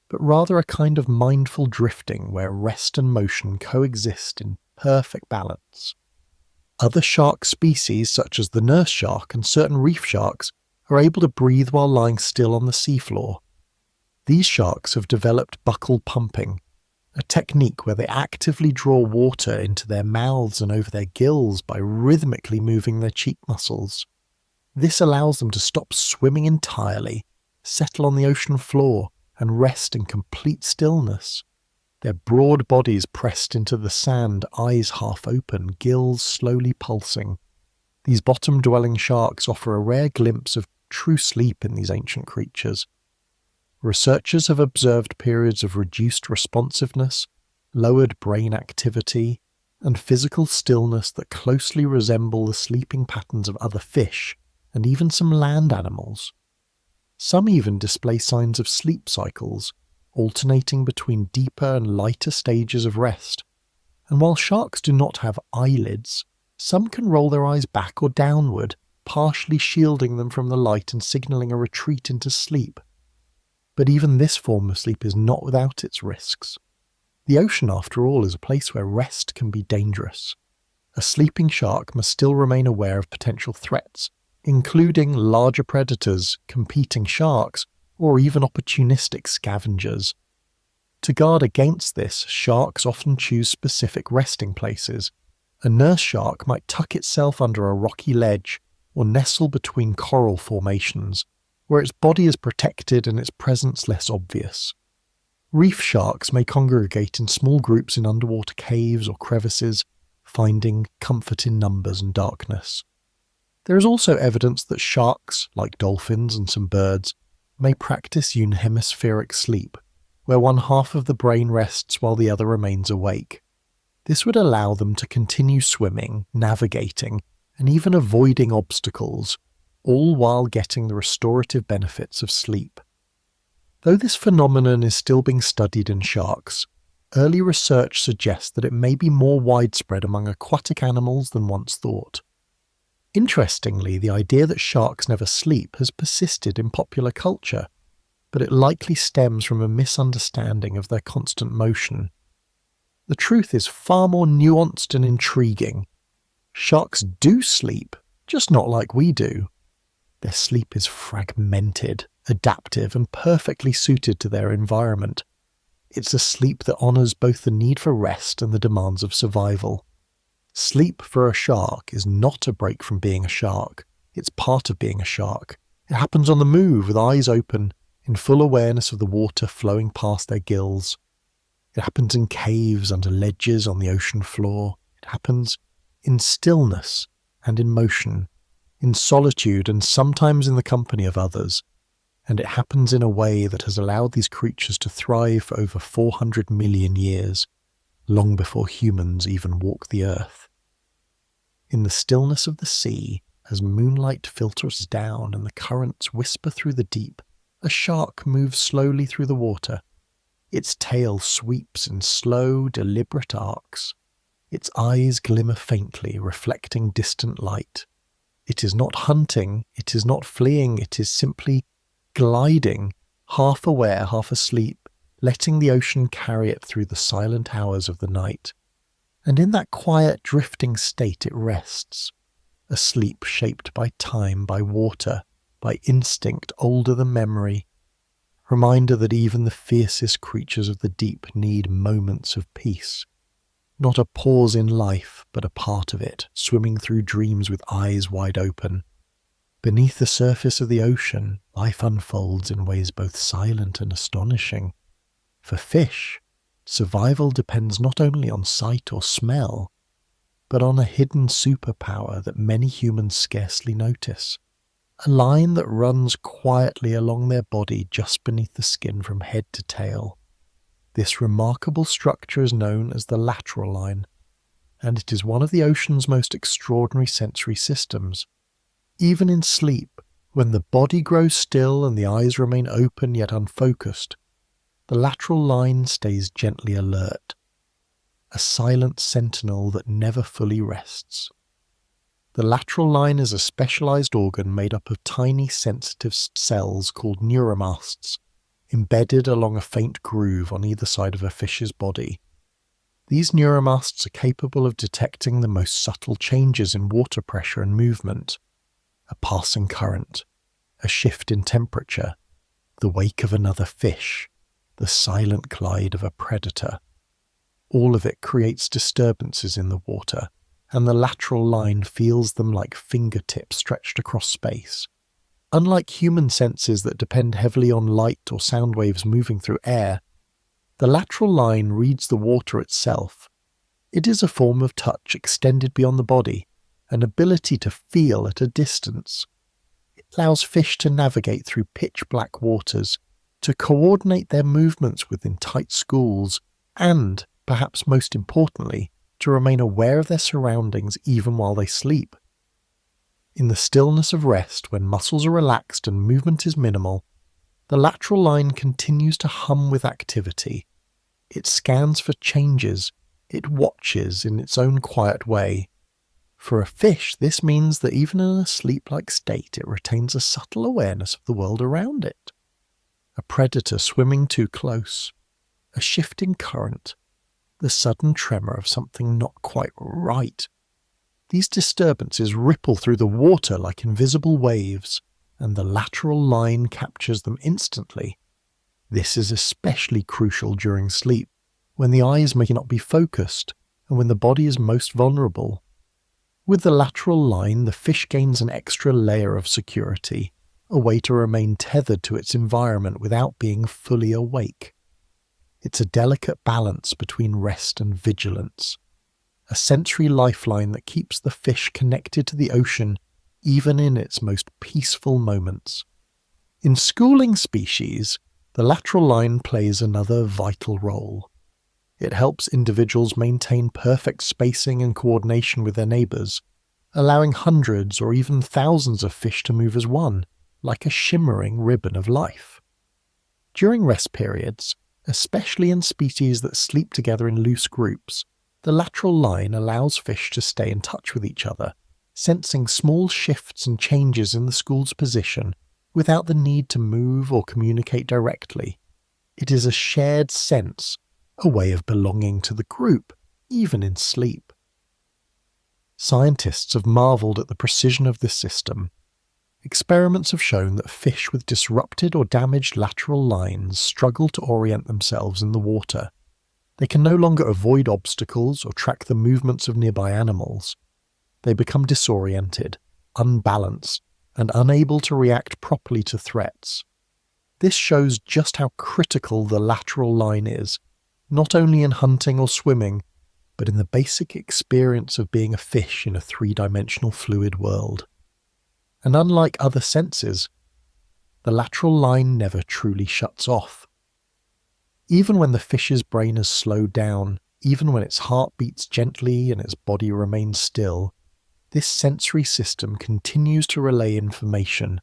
but rather a kind of mindful drifting where rest and motion coexist in perfect balance. Other shark species, such as the nurse shark and certain reef sharks, are able to breathe while lying still on the seafloor. These sharks have developed buccal pumping, a technique where they actively draw water into their mouths and over their gills by rhythmically moving their cheek muscles. This allows them to stop swimming entirely, settle on the ocean floor, and rest in complete stillness. Their broad bodies pressed into the sand, eyes half open, gills slowly pulsing. These bottom-dwelling sharks offer a rare glimpse of true sleep in these ancient creatures. Researchers have observed periods of reduced responsiveness, lowered brain activity, and physical stillness that closely resemble the sleeping patterns of other fish and even some land animals. Some even display signs of sleep cycles, alternating between deeper and lighter stages of rest. And while sharks do not have eyelids, some can roll their eyes back or downward, partially shielding them from the light and signalling a retreat into sleep. But even this form of sleep is not without its risks. The ocean, after all, is a place where rest can be dangerous. A sleeping shark must still remain aware of potential threats, including larger predators, competing sharks, or even opportunistic scavengers. To guard against this, sharks often choose specific resting places. A nurse shark might tuck itself under a rocky ledge or nestle between coral formations, where its body is protected and its presence less obvious. Reef sharks may congregate in small groups in underwater caves or crevices, finding comfort in numbers and darkness. There is also evidence that sharks, like dolphins and some birds, may practice unhemispheric sleep, where one half of the brain rests while the other remains awake. This would allow them to continue swimming, navigating, and even avoiding obstacles, all while getting the restorative benefits of sleep. Though this phenomenon is still being studied in sharks, early research suggests that it may be more widespread among aquatic animals than once thought. Interestingly, the idea that sharks never sleep has persisted in popular culture, but it likely stems from a misunderstanding of their constant motion. The truth is far more nuanced and intriguing. Sharks do sleep, just not like we do. Their sleep is fragmented, adaptive, and perfectly suited to their environment. It's a sleep that honours both the need for rest and the demands of survival. Sleep for a shark is not a break from being a shark. It's part of being a shark. It happens on the move, with eyes open, in full awareness of the water flowing past their gills. It happens in caves, under ledges, on the ocean floor. It happens in stillness and in motion, in solitude and sometimes in the company of others. And it happens in a way that has allowed these creatures to thrive for over 400 million years, long before humans even walked the earth. In the stillness of the sea, as moonlight filters down and the currents whisper through the deep, a shark moves slowly through the water. Its tail sweeps in slow, deliberate arcs. Its eyes glimmer faintly, reflecting distant light. It is not hunting, it is not fleeing, it is simply gliding, half aware, half asleep, letting the ocean carry it through the silent hours of the night. And in that quiet, drifting state it rests, a sleep shaped by time, by water, by instinct older than memory, reminder that even the fiercest creatures of the deep need moments of peace. Not a pause in life, but a part of it, swimming through dreams with eyes wide open. Beneath the surface of the ocean, life unfolds in ways both silent and astonishing. For fish, survival depends not only on sight or smell, but on a hidden superpower that many humans scarcely notice. A line that runs quietly along their body just beneath the skin from head to tail. This remarkable structure is known as the lateral line, and it is one of the ocean's most extraordinary sensory systems. Even in sleep, when the body grows still and the eyes remain open yet unfocused, the lateral line stays gently alert, a silent sentinel that never fully rests. The lateral line is a specialized organ made up of tiny sensitive cells called neuromasts, embedded along a faint groove on either side of a fish's body. These neuromasts are capable of detecting the most subtle changes in water pressure and movement, a passing current, a shift in temperature, the wake of another fish, the silent glide of a predator. All of it creates disturbances in the water, and the lateral line feels them like fingertips stretched across space. Unlike human senses that depend heavily on light or sound waves moving through air, the lateral line reads the water itself. It is a form of touch extended beyond the body, an ability to feel at a distance. It allows fish to navigate through pitch-black waters, to coordinate their movements within tight schools, and, perhaps most importantly, to remain aware of their surroundings even while they sleep. In the stillness of rest, when muscles are relaxed and movement is minimal, the lateral line continues to hum with activity. It scans for changes. It watches in its own quiet way. For a fish, this means that even in a sleep-like state, it retains a subtle awareness of the world around it. A predator swimming too close, a shifting current, the sudden tremor of something not quite right. These disturbances ripple through the water like invisible waves, and the lateral line captures them instantly. This is especially crucial during sleep, when the eyes may not be focused, and when the body is most vulnerable. With the lateral line, the fish gains an extra layer of security, a way to remain tethered to its environment without being fully awake. It's a delicate balance between rest and vigilance, a sensory lifeline that keeps the fish connected to the ocean even in its most peaceful moments. In schooling species, the lateral line plays another vital role. It helps individuals maintain perfect spacing and coordination with their neighbours, allowing hundreds or even thousands of fish to move as one, like a shimmering ribbon of life. During rest periods, especially in species that sleep together in loose groups, the lateral line allows fish to stay in touch with each other, sensing small shifts and changes in the school's position without the need to move or communicate directly. It is a shared sense, a way of belonging to the group, even in sleep. Scientists have marveled at the precision of this system. Experiments have shown that fish with disrupted or damaged lateral lines struggle to orient themselves in the water. They can no longer avoid obstacles or track the movements of nearby animals. They become disoriented, unbalanced, and unable to react properly to threats. This shows just how critical the lateral line is, not only in hunting or swimming, but in the basic experience of being a fish in a three-dimensional fluid world. And unlike other senses, the lateral line never truly shuts off. Even when the fish's brain has slowed down, even when its heart beats gently and its body remains still, this sensory system continues to relay information.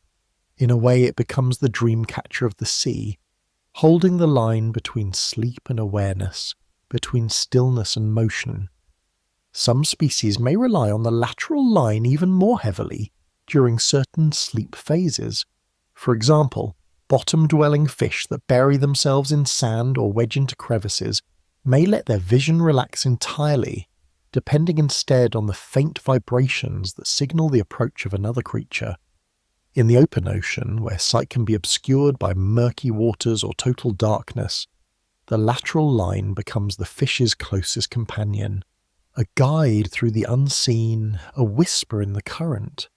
In a way, it becomes the dream catcher of the sea, holding the line between sleep and awareness, between stillness and motion. Some species may rely on the lateral line even more heavily during certain sleep phases. For example, bottom-dwelling fish that bury themselves in sand or wedge into crevices may let their vision relax entirely, depending instead on the faint vibrations that signal the approach of another creature. In the open ocean, where sight can be obscured by murky waters or total darkness, the lateral line becomes the fish's closest companion, a guide through the unseen, a whisper in the current.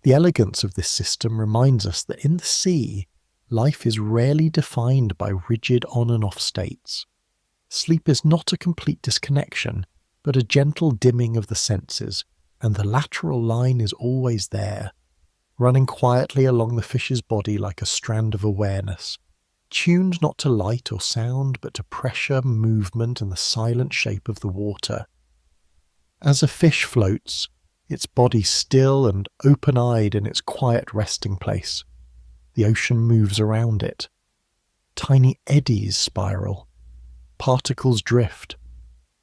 The elegance of this system reminds us that in the sea, life is rarely defined by rigid on and off states. Sleep is not a complete disconnection, but a gentle dimming of the senses, and the lateral line is always there, running quietly along the fish's body like a strand of awareness, tuned not to light or sound, but to pressure, movement, and the silent shape of the water. As a fish floats, its body still and open-eyed in its quiet resting place, the ocean moves around it. Tiny eddies spiral. Particles drift.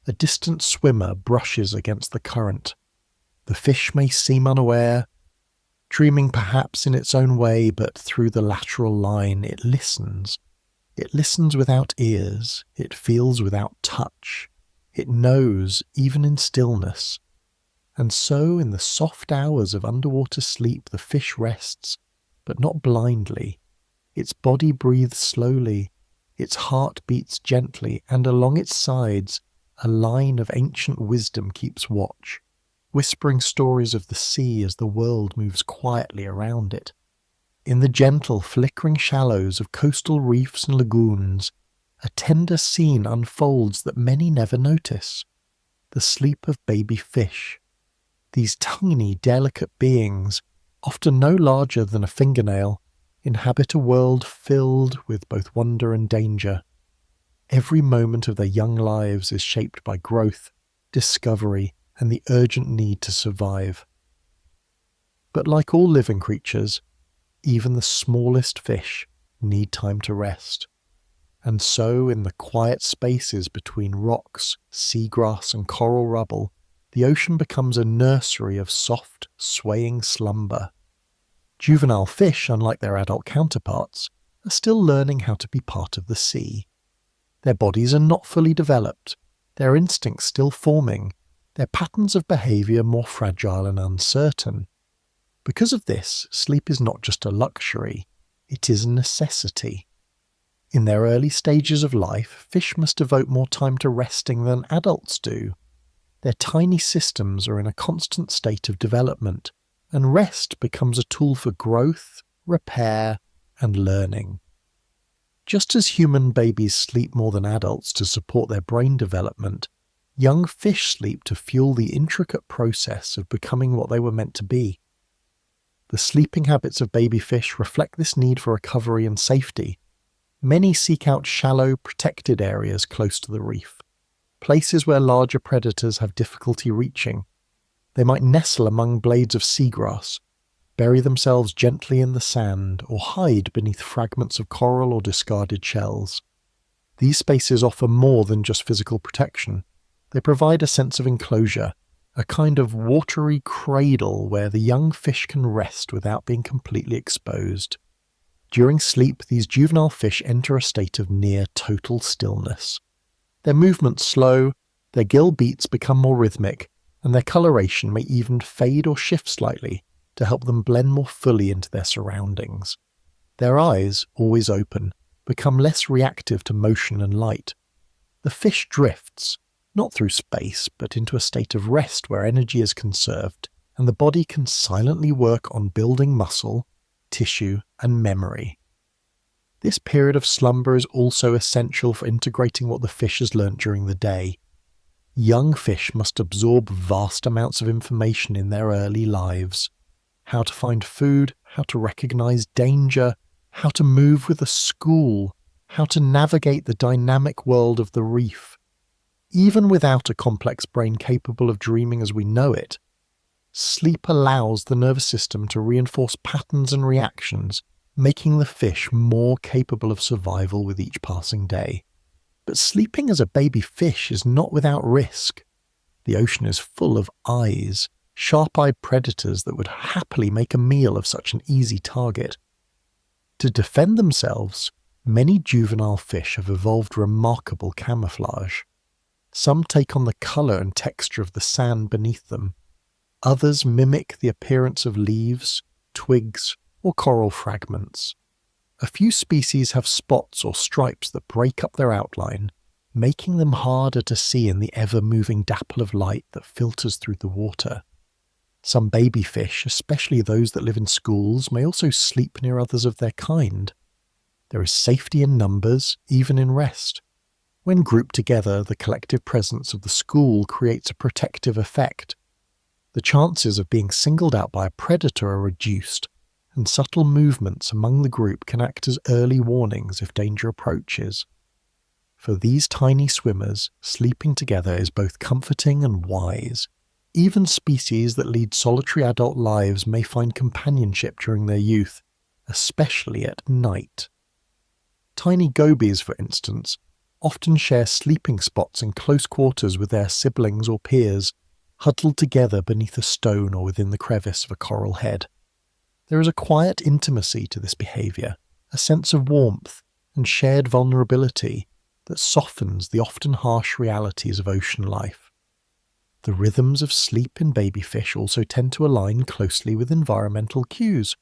A distant swimmer brushes against the current. The fish may seem unaware, dreaming perhaps in its own way, but through the lateral line it listens. It listens without ears. It feels without touch. It knows, even in stillness. And so, in the soft hours of underwater sleep, the fish rests, but not blindly. Its body breathes slowly, its heart beats gently, and along its sides, a line of ancient wisdom keeps watch, whispering stories of the sea as the world moves quietly around it. In the gentle, flickering shallows of coastal reefs and lagoons, a tender scene unfolds that many never notice. The sleep of baby fish. These tiny, delicate beings, often no larger than a fingernail, inhabit a world filled with both wonder and danger. Every moment of their young lives is shaped by growth, discovery, and the urgent need to survive. But like all living creatures, even the smallest fish need time to rest. And so, in the quiet spaces between rocks, seagrass, and coral rubble, the ocean becomes a nursery of soft, swaying slumber. Juvenile fish, unlike their adult counterparts, are still learning how to be part of the sea. Their bodies are not fully developed, their instincts still forming, their patterns of behaviour more fragile and uncertain. Because of this, sleep is not just a luxury, it is a necessity. In their early stages of life, fish must devote more time to resting than adults do. Their tiny systems are in a constant state of development, and rest becomes a tool for growth, repair, and learning. Just as human babies sleep more than adults to support their brain development, young fish sleep to fuel the intricate process of becoming what they were meant to be. The sleeping habits of baby fish reflect this need for recovery and safety. Many seek out shallow, protected areas close to the reef, places where larger predators have difficulty reaching. They might nestle among blades of seagrass, bury themselves gently in the sand, or hide beneath fragments of coral or discarded shells. These spaces offer more than just physical protection. They provide a sense of enclosure, a kind of watery cradle where the young fish can rest without being completely exposed. During sleep, these juvenile fish enter a state of near total stillness. Their movements slow, their gill beats become more rhythmic, and their coloration may even fade or shift slightly to help them blend more fully into their surroundings. Their eyes, always open, become less reactive to motion and light. The fish drifts, not through space, but into a state of rest where energy is conserved, and the body can silently work on building muscle, tissue, and memory. This period of slumber is also essential for integrating what the fish has learnt during the day. Young fish must absorb vast amounts of information in their early lives. How to find food, how to recognize danger, how to move with a school, how to navigate the dynamic world of the reef. Even without a complex brain capable of dreaming as we know it, sleep allows the nervous system to reinforce patterns and reactions, making the fish more capable of survival with each passing day. But sleeping as a baby fish is not without risk. The ocean is full of eyes, sharp-eyed predators that would happily make a meal of such an easy target. To defend themselves, many juvenile fish have evolved remarkable camouflage. Some take on the colour and texture of the sand beneath them. Others mimic the appearance of leaves, twigs, or coral fragments. A few species have spots or stripes that break up their outline, making them harder to see in the ever-moving dapple of light that filters through the water. Some baby fish, especially those that live in schools, may also sleep near others of their kind. There is safety in numbers, even in rest. When grouped together, the collective presence of the school creates a protective effect. The chances of being singled out by a predator are reduced, and subtle movements among the group can act as early warnings if danger approaches. For these tiny swimmers, sleeping together is both comforting and wise. Even species that lead solitary adult lives may find companionship during their youth, especially at night. Tiny gobies, for instance, often share sleeping spots in close quarters with their siblings or peers, huddled together beneath a stone or within the crevice of a coral head. There is a quiet intimacy to this behaviour, a sense of warmth and shared vulnerability that softens the often harsh realities of ocean life. The rhythms of sleep in baby fish also tend to align closely with environmental cues.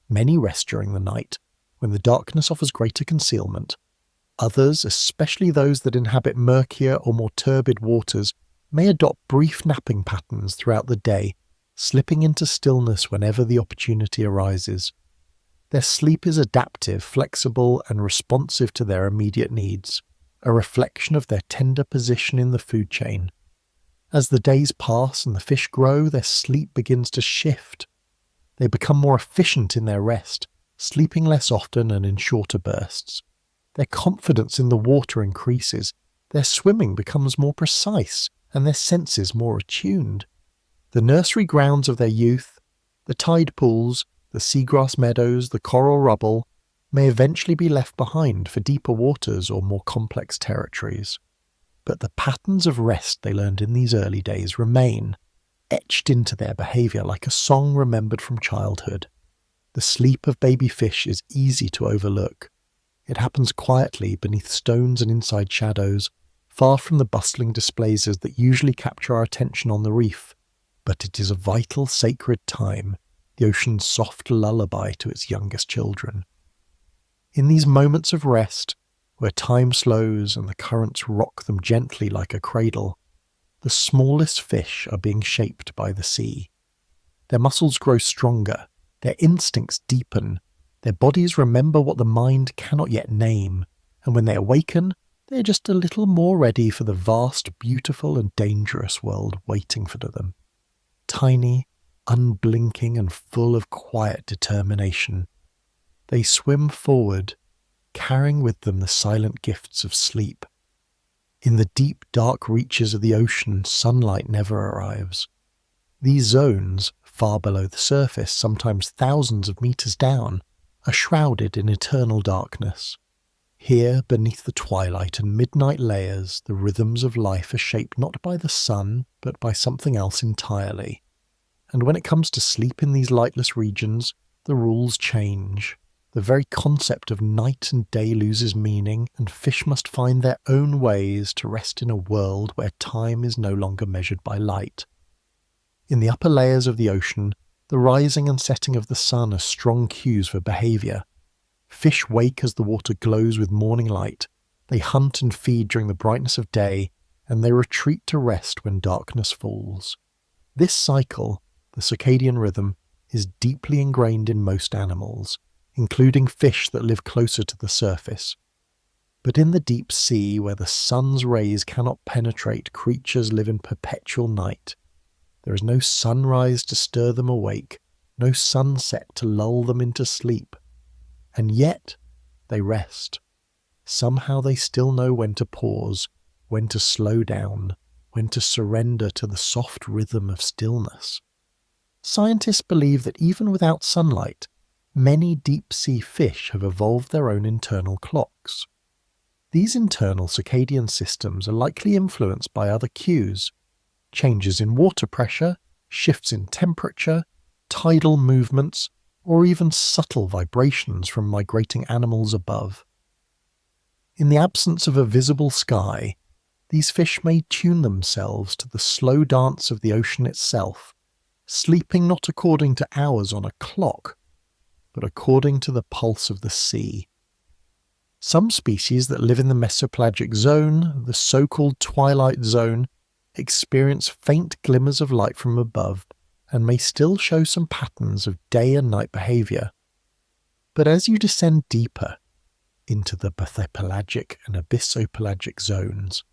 Many rest during the night, when the darkness offers greater concealment. Others, especially those that inhabit murkier or more turbid waters, may adopt brief napping patterns throughout the day, slipping into stillness whenever the opportunity arises. Their sleep is adaptive, flexible, and responsive to their immediate needs, a reflection of their tender position in the food chain. As the days pass and the fish grow, their sleep begins to shift. They become more efficient in their rest, sleeping less often and in shorter bursts. Their confidence in the water increases, their swimming becomes more precise, and their senses more attuned. The nursery grounds of their youth, the tide pools, the seagrass meadows, the coral rubble, may eventually be left behind for deeper waters or more complex territories. But the patterns of rest they learned in these early days remain, etched into their behaviour like a song remembered from childhood. The sleep of baby fish is easy to overlook. It happens quietly beneath stones and inside shadows, far from the bustling displays that usually capture our attention on the reef. But it is a vital, sacred time, the ocean's soft lullaby to its youngest children. In these moments of rest, where time slows and the currents rock them gently like a cradle, the smallest fish are being shaped by the sea. Their muscles grow stronger, their instincts deepen, their bodies remember what the mind cannot yet name, and when they awaken, they are just a little more ready for the vast, beautiful and dangerous world waiting for them. Tiny, unblinking and full of quiet determination, they swim forward, carrying with them the silent gifts of sleep. In the deep, dark reaches of the ocean, sunlight never arrives. These zones, far below the surface, sometimes thousands of meters down, are shrouded in eternal darkness. Here, beneath the twilight and midnight layers, the rhythms of life are shaped not by the sun, but by something else entirely. And when it comes to sleep in these lightless regions, the rules change. The very concept of night and day loses meaning, and fish must find their own ways to rest in a world where time is no longer measured by light. In the upper layers of the ocean, the rising and setting of the sun are strong cues for behaviour. Fish wake as the water glows with morning light, they hunt and feed during the brightness of day, and they retreat to rest when darkness falls. This cycle, the circadian rhythm, is deeply ingrained in most animals, including fish that live closer to the surface. But in the deep sea, where the sun's rays cannot penetrate, creatures live in perpetual night. There is no sunrise to stir them awake, no sunset to lull them into sleep. And yet, they rest. Somehow they still know when to pause, when to slow down, when to surrender to the soft rhythm of stillness. Scientists believe that even without sunlight, many deep-sea fish have evolved their own internal clocks. These internal circadian systems are likely influenced by other cues: changes in water pressure, shifts in temperature, tidal movements, or even subtle vibrations from migrating animals above. In the absence of a visible sky, these fish may tune themselves to the slow dance of the ocean itself, sleeping not according to hours on a clock, but according to the pulse of the sea. Some species that live in the mesopelagic zone, the so-called twilight zone, experience faint glimmers of light from above and may still show some patterns of day and night behaviour. But as you descend deeper into the bathypelagic and abyssopelagic zones,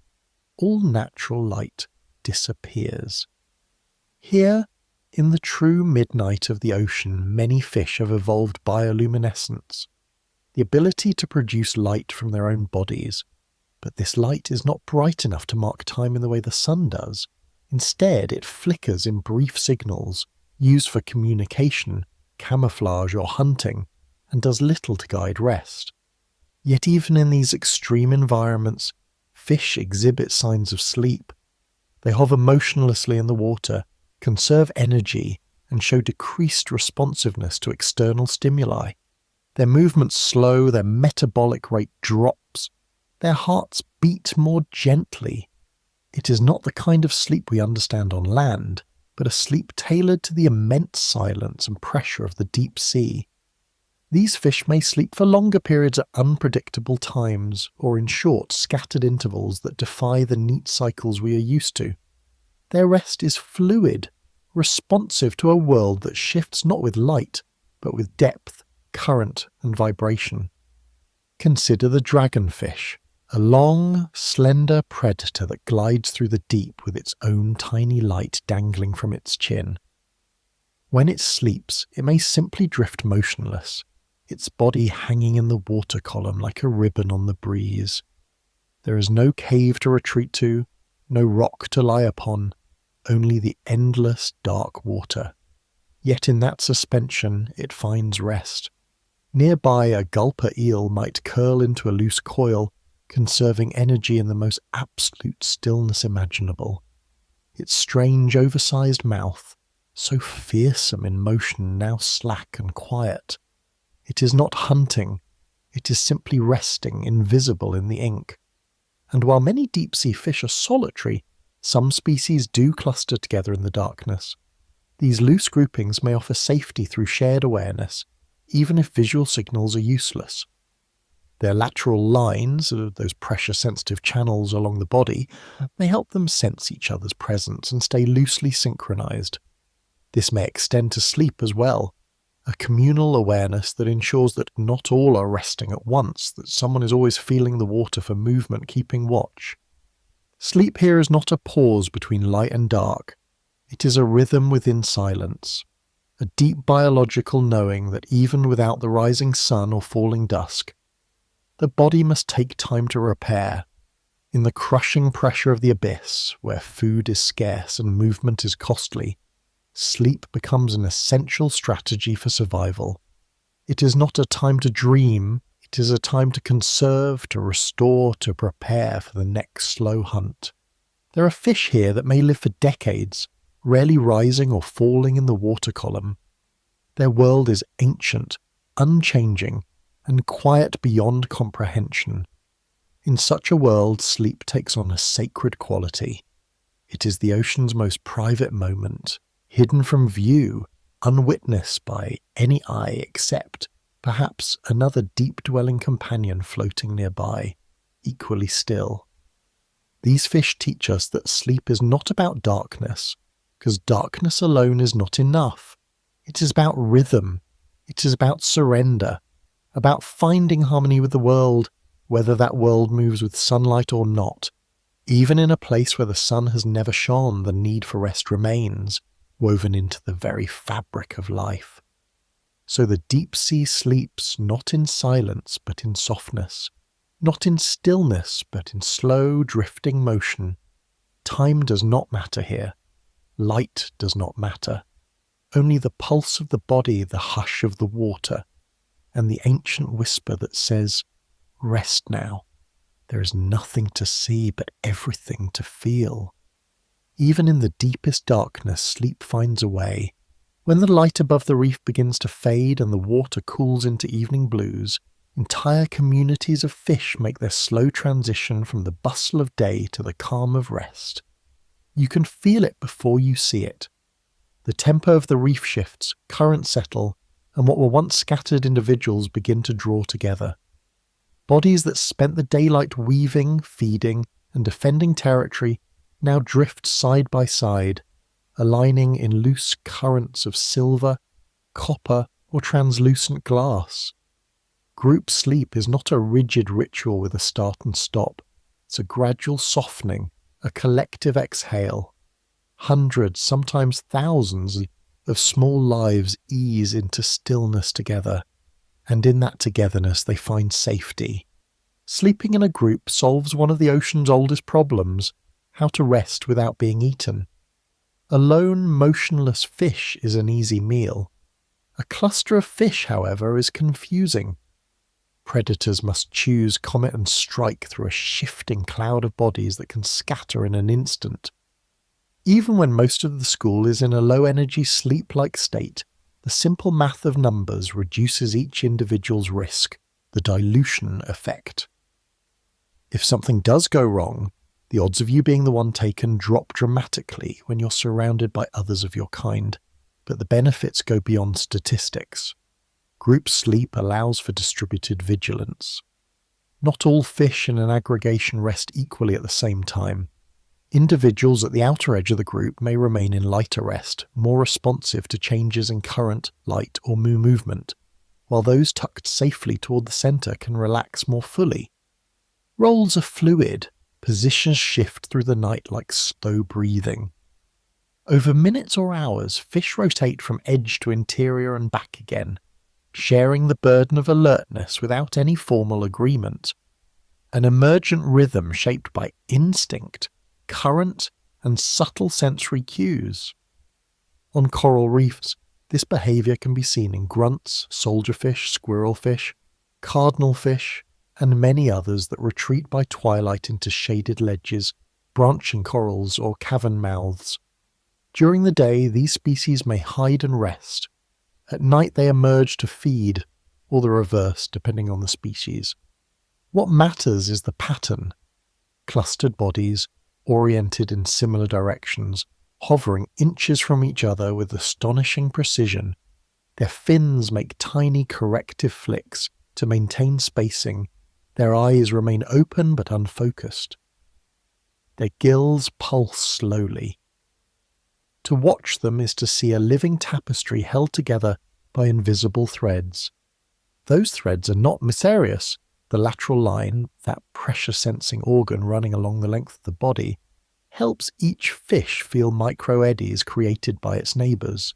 all natural light disappears. Here, in the true midnight of the ocean, many fish have evolved bioluminescence, the ability to produce light from their own bodies. But this light is not bright enough to mark time in the way the sun does. Instead, it flickers in brief signals, used for communication, camouflage or hunting, and does little to guide rest. Yet even in these extreme environments, fish exhibit signs of sleep. They hover motionlessly in the water, conserve energy, and show decreased responsiveness to external stimuli. Their movements slow, their metabolic rate drops, their hearts beat more gently. It is not the kind of sleep we understand on land, but a sleep tailored to the immense silence and pressure of the deep sea. These fish may sleep for longer periods at unpredictable times, or in short, scattered intervals that defy the neat cycles we are used to. Their rest is fluid, responsive to a world that shifts not with light, but with depth, current, and vibration. Consider the dragonfish, a long, slender predator that glides through the deep with its own tiny light dangling from its chin. When it sleeps, it may simply drift motionless, its body hanging in the water column like a ribbon on the breeze. There is no cave to retreat to, no rock to lie upon, only the endless dark water. Yet in that suspension it finds rest. Nearby a gulper eel might curl into a loose coil, conserving energy in the most absolute stillness imaginable. Its strange oversized mouth, so fearsome in motion, now slack and quiet. It is not hunting, it is simply resting, invisible in the ink. And while many deep-sea fish are solitary, some species do cluster together in the darkness. These loose groupings may offer safety through shared awareness, even if visual signals are useless. Their lateral lines, those pressure-sensitive channels along the body, may help them sense each other's presence and stay loosely synchronized. This may extend to sleep as well, a communal awareness that ensures that not all are resting at once, that someone is always feeling the water for movement, keeping watch. Sleep here is not a pause between light and dark. It is a rhythm within silence, a deep biological knowing that even without the rising sun or falling dusk, the body must take time to repair. In the crushing pressure of the abyss, where food is scarce and movement is costly, sleep becomes an essential strategy for survival. It is not a time to dream, it is a time to conserve, to restore, to prepare for the next slow hunt. There are fish here that may live for decades, rarely rising or falling in the water column. Their world is ancient, unchanging, and quiet beyond comprehension. In such a world, sleep takes on a sacred quality. It is the ocean's most private moment, hidden from view, unwitnessed by any eye except, perhaps, another deep-dwelling companion floating nearby, equally still. These fish teach us that sleep is not about darkness, because darkness alone is not enough. It is about rhythm. It is about surrender, about finding harmony with the world, whether that world moves with sunlight or not. Even in a place where the sun has never shone, the need for rest remains, woven into the very fabric of life. So the deep sea sleeps not in silence but in softness, not in stillness but in slow drifting motion. Time does not matter here. Light does not matter. Only the pulse of the body, the hush of the water, and the ancient whisper that says, "Rest now. There is nothing to see but everything to feel." Even in the deepest darkness, sleep finds a way. When the light above the reef begins to fade and the water cools into evening blues, entire communities of fish make their slow transition from the bustle of day to the calm of rest. You can feel it before you see it. The tempo of the reef shifts, currents settle, and what were once scattered individuals begin to draw together. Bodies that spent the daylight weaving, feeding, and defending territory now drift side by side, aligning in loose currents of silver, copper, or translucent glass. Group sleep is not a rigid ritual with a start and stop. It's a gradual softening, a collective exhale. Hundreds, sometimes thousands, of small lives ease into stillness together, and in that togetherness they find safety. Sleeping in a group solves one of the ocean's oldest problems: how to rest without being eaten. A lone, motionless fish is an easy meal. A cluster of fish, however, is confusing. Predators must choose, comet, and strike through a shifting cloud of bodies that can scatter in an instant. Even when most of the school is in a low-energy sleep-like state, the simple math of numbers reduces each individual's risk, the dilution effect. If something does go wrong, the odds of you being the one taken drop dramatically when you're surrounded by others of your kind, but the benefits go beyond statistics. Group sleep allows for distributed vigilance. Not all fish in an aggregation rest equally at the same time. Individuals at the outer edge of the group may remain in lighter rest, more responsive to changes in current, light, or movement, while those tucked safely toward the center can relax more fully. Roles are fluid, positions shift through the night like slow breathing. Over minutes or hours, fish rotate from edge to interior and back again, sharing the burden of alertness without any formal agreement. An emergent rhythm shaped by instinct, current and subtle sensory cues. On coral reefs, this behaviour can be seen in grunts, soldierfish, squirrelfish, cardinalfish, and many others that retreat by twilight into shaded ledges, branching corals, or cavern mouths. During the day, these species may hide and rest. At night they emerge to feed, or the reverse, depending on the species. What matters is the pattern. Clustered bodies, oriented in similar directions, hovering inches from each other with astonishing precision. Their fins make tiny corrective flicks to maintain spacing. Their eyes remain open but unfocused. Their gills pulse slowly. To watch them is to see a living tapestry held together by invisible threads. Those threads are not mysterious. The lateral line, that pressure-sensing organ running along the length of the body, helps each fish feel micro-eddies created by its neighbours.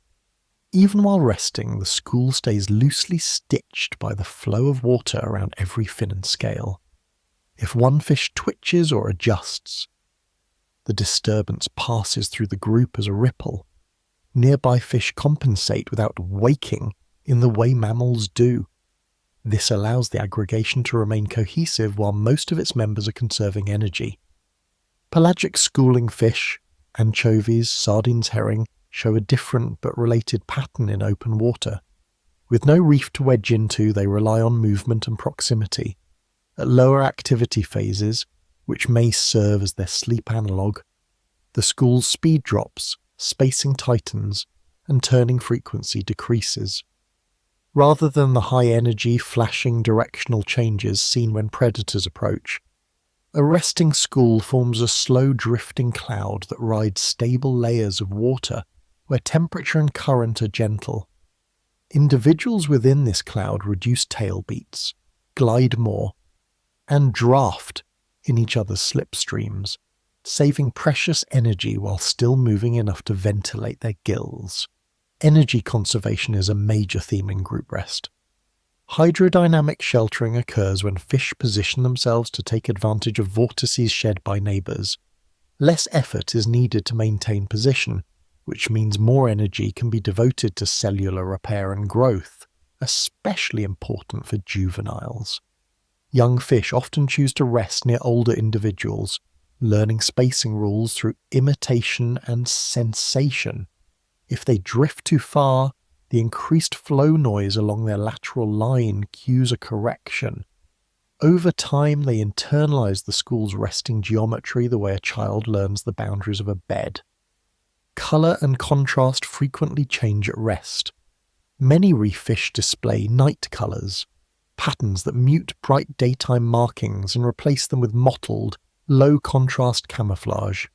Even while resting, the school stays loosely stitched by the flow of water around every fin and scale. If one fish twitches or adjusts, the disturbance passes through the group as a ripple. Nearby fish compensate without waking in the way mammals do. This allows the aggregation to remain cohesive while most of its members are conserving energy. Pelagic schooling fish, anchovies, sardines, herring, show a different but related pattern in open water. With no reef to wedge into, they rely on movement and proximity. At lower activity phases, which may serve as their sleep analogue, the school's speed drops, spacing tightens, and turning frequency decreases. Rather than the high-energy, flashing directional changes seen when predators approach, a resting school forms a slow drifting cloud that rides stable layers of water where temperature and current are gentle. Individuals within this cloud reduce tail beats, glide more, and draft in each other's slipstreams, saving precious energy while still moving enough to ventilate their gills. Energy conservation is a major theme in group rest. Hydrodynamic sheltering occurs when fish position themselves to take advantage of vortices shed by neighbours. Less effort is needed to maintain position, which means more energy can be devoted to cellular repair and growth, especially important for juveniles. Young fish often choose to rest near older individuals, learning spacing rules through imitation and sensation. If they drift too far, the increased flow noise along their lateral line cues a correction. Over time, they internalize the school's resting geometry the way a child learns the boundaries of a bed. Color and contrast frequently change at rest. Many reef fish display night colors, patterns that mute bright daytime markings and replace them with mottled, low-contrast camouflage.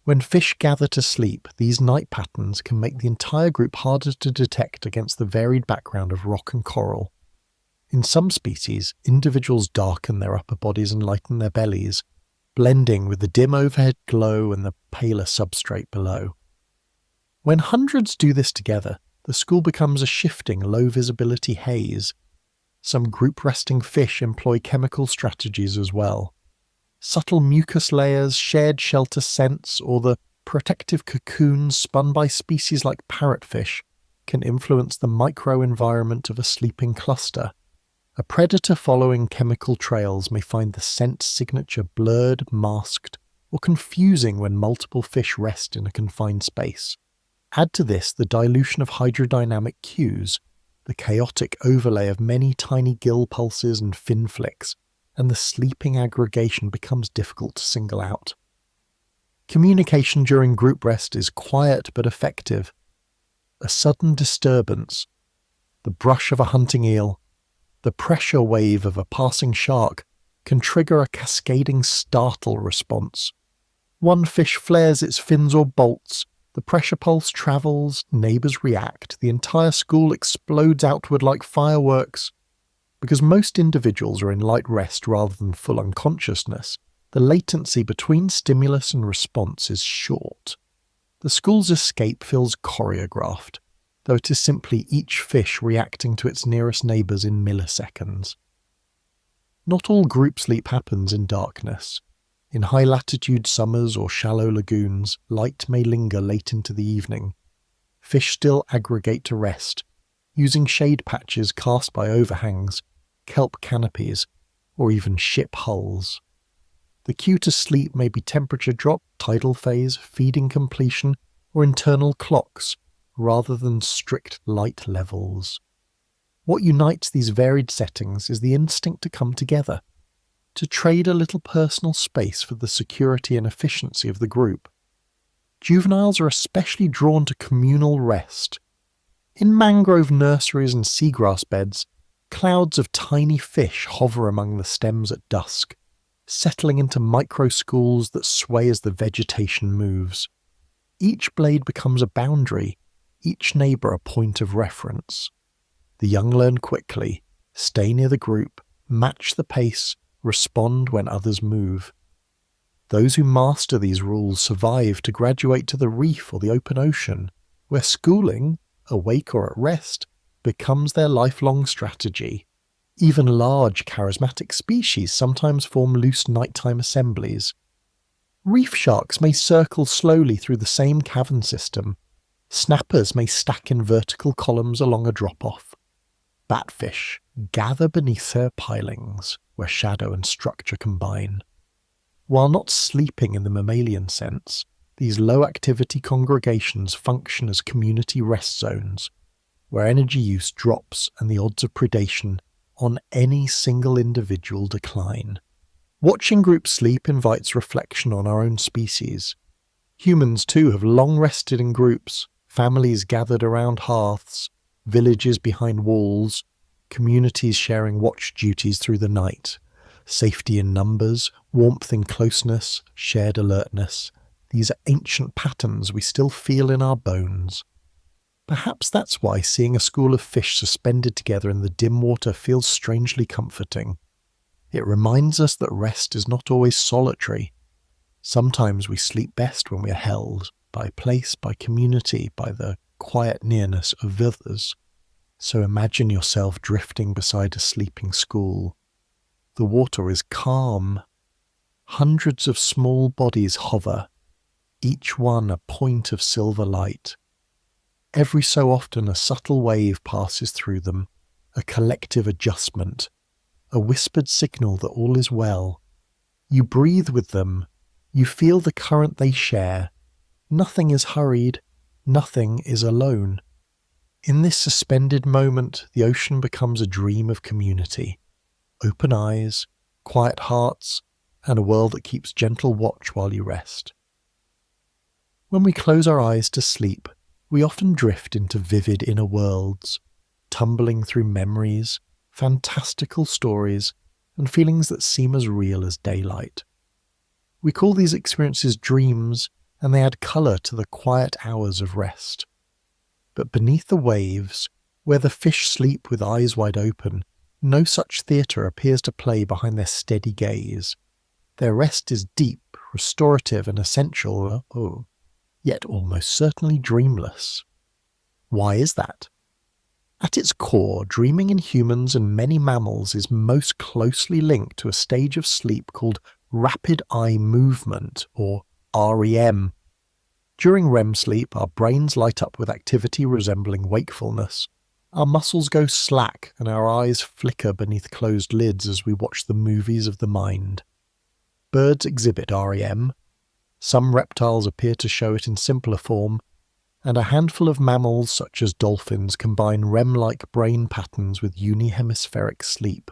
When fish gather to sleep, these night patterns can make the entire group harder to detect against the varied background of rock and coral. In some species, individuals darken their upper bodies and lighten their bellies, blending with the dim overhead glow and the paler substrate below. When hundreds do this together, the school becomes a shifting, low-visibility haze. Some group-resting fish employ chemical strategies as well. Subtle mucus layers, shared shelter scents, or the protective cocoons spun by species like parrotfish can influence the microenvironment of a sleeping cluster. A predator following chemical trails may find the scent signature blurred, masked, or confusing when multiple fish rest in a confined space. Add to this the dilution of hydrodynamic cues, the chaotic overlay of many tiny gill pulses and fin flicks, and the sleeping aggregation becomes difficult to single out. Communication during group rest is quiet but effective. A sudden disturbance, the brush of a hunting eel, the pressure wave of a passing shark can trigger a cascading startle response. One fish flares its fins or bolts, the pressure pulse travels, neighbours react, the entire school explodes outward like fireworks. Because most individuals are in light rest rather than full unconsciousness, the latency between stimulus and response is short. The school's escape feels choreographed, though it is simply each fish reacting to its nearest neighbours in milliseconds. Not all group sleep happens in darkness. In high-latitude summers or shallow lagoons, light may linger late into the evening. Fish still aggregate to rest, using shade patches cast by overhangs, kelp canopies, or even ship hulls. The cue to sleep may be temperature drop, tidal phase, feeding completion, or internal clocks, rather than strict light levels. What unites these varied settings is the instinct to come together, to trade a little personal space for the security and efficiency of the group. Juveniles are especially drawn to communal rest. In mangrove nurseries and seagrass beds, clouds of tiny fish hover among the stems at dusk, settling into micro-schools that sway as the vegetation moves. Each blade becomes a boundary, each neighbour a point of reference. The young learn quickly, stay near the group, match the pace, respond when others move. Those who master these rules survive to graduate to the reef or the open ocean, where schooling, awake or at rest, becomes their lifelong strategy. Even large, charismatic species sometimes form loose nighttime assemblies. Reef sharks may circle slowly through the same cavern system. Snappers may stack in vertical columns along a drop-off. Batfish gather beneath their pilings, where shadow and structure combine. While not sleeping in the mammalian sense, these low-activity congregations function as community rest zones, where energy use drops and the odds of predation on any single individual decline. Watching groups sleep invites reflection on our own species. Humans, too, have long rested in groups, families gathered around hearths, villages behind walls, communities sharing watch duties through the night. Safety in numbers, warmth in closeness, shared alertness. These are ancient patterns we still feel in our bones. Perhaps that's why seeing a school of fish suspended together in the dim water feels strangely comforting. It reminds us that rest is not always solitary. Sometimes we sleep best when we are held, by place, by community, by the quiet nearness of others. So imagine yourself drifting beside a sleeping school. The water is calm. Hundreds of small bodies hover, each one a point of silver light. Every so often a subtle wave passes through them, a collective adjustment, a whispered signal that all is well. You breathe with them, you feel the current they share. Nothing is hurried, nothing is alone. In this suspended moment, the ocean becomes a dream of community. Open eyes, quiet hearts, and a world that keeps gentle watch while you rest. When we close our eyes to sleep, we often drift into vivid inner worlds, tumbling through memories, fantastical stories, and feelings that seem as real as daylight. We call these experiences dreams, and they add colour to the quiet hours of rest. But beneath the waves, where the fish sleep with eyes wide open, no such theatre appears to play behind their steady gaze. Their rest is deep, restorative, and essential, yet almost certainly dreamless. Why is that? At its core, dreaming in humans and many mammals is most closely linked to a stage of sleep called rapid eye movement, or REM. During REM sleep, our brains light up with activity resembling wakefulness. Our muscles go slack and our eyes flicker beneath closed lids as we watch the movies of the mind. Birds exhibit REM. Some reptiles appear to show it in simpler form, and a handful of mammals such as dolphins combine REM-like brain patterns with unihemispheric sleep.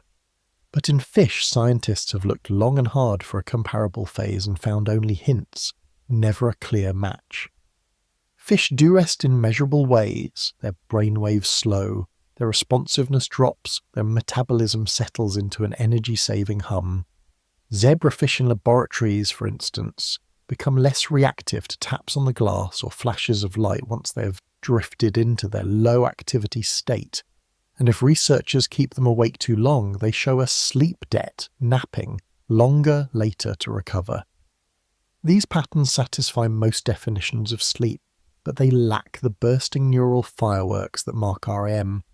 But in fish, scientists have looked long and hard for a comparable phase and found only hints, never a clear match. Fish do rest in measurable ways. Their brainwaves slow, their responsiveness drops, their metabolism settles into an energy-saving hum. Zebrafish in laboratories, for instance, become less reactive to taps on the glass or flashes of light once they have drifted into their low-activity state. And if researchers keep them awake too long, they show a sleep debt, napping, longer later to recover. These patterns satisfy most definitions of sleep, but they lack the bursting neural fireworks that mark REM.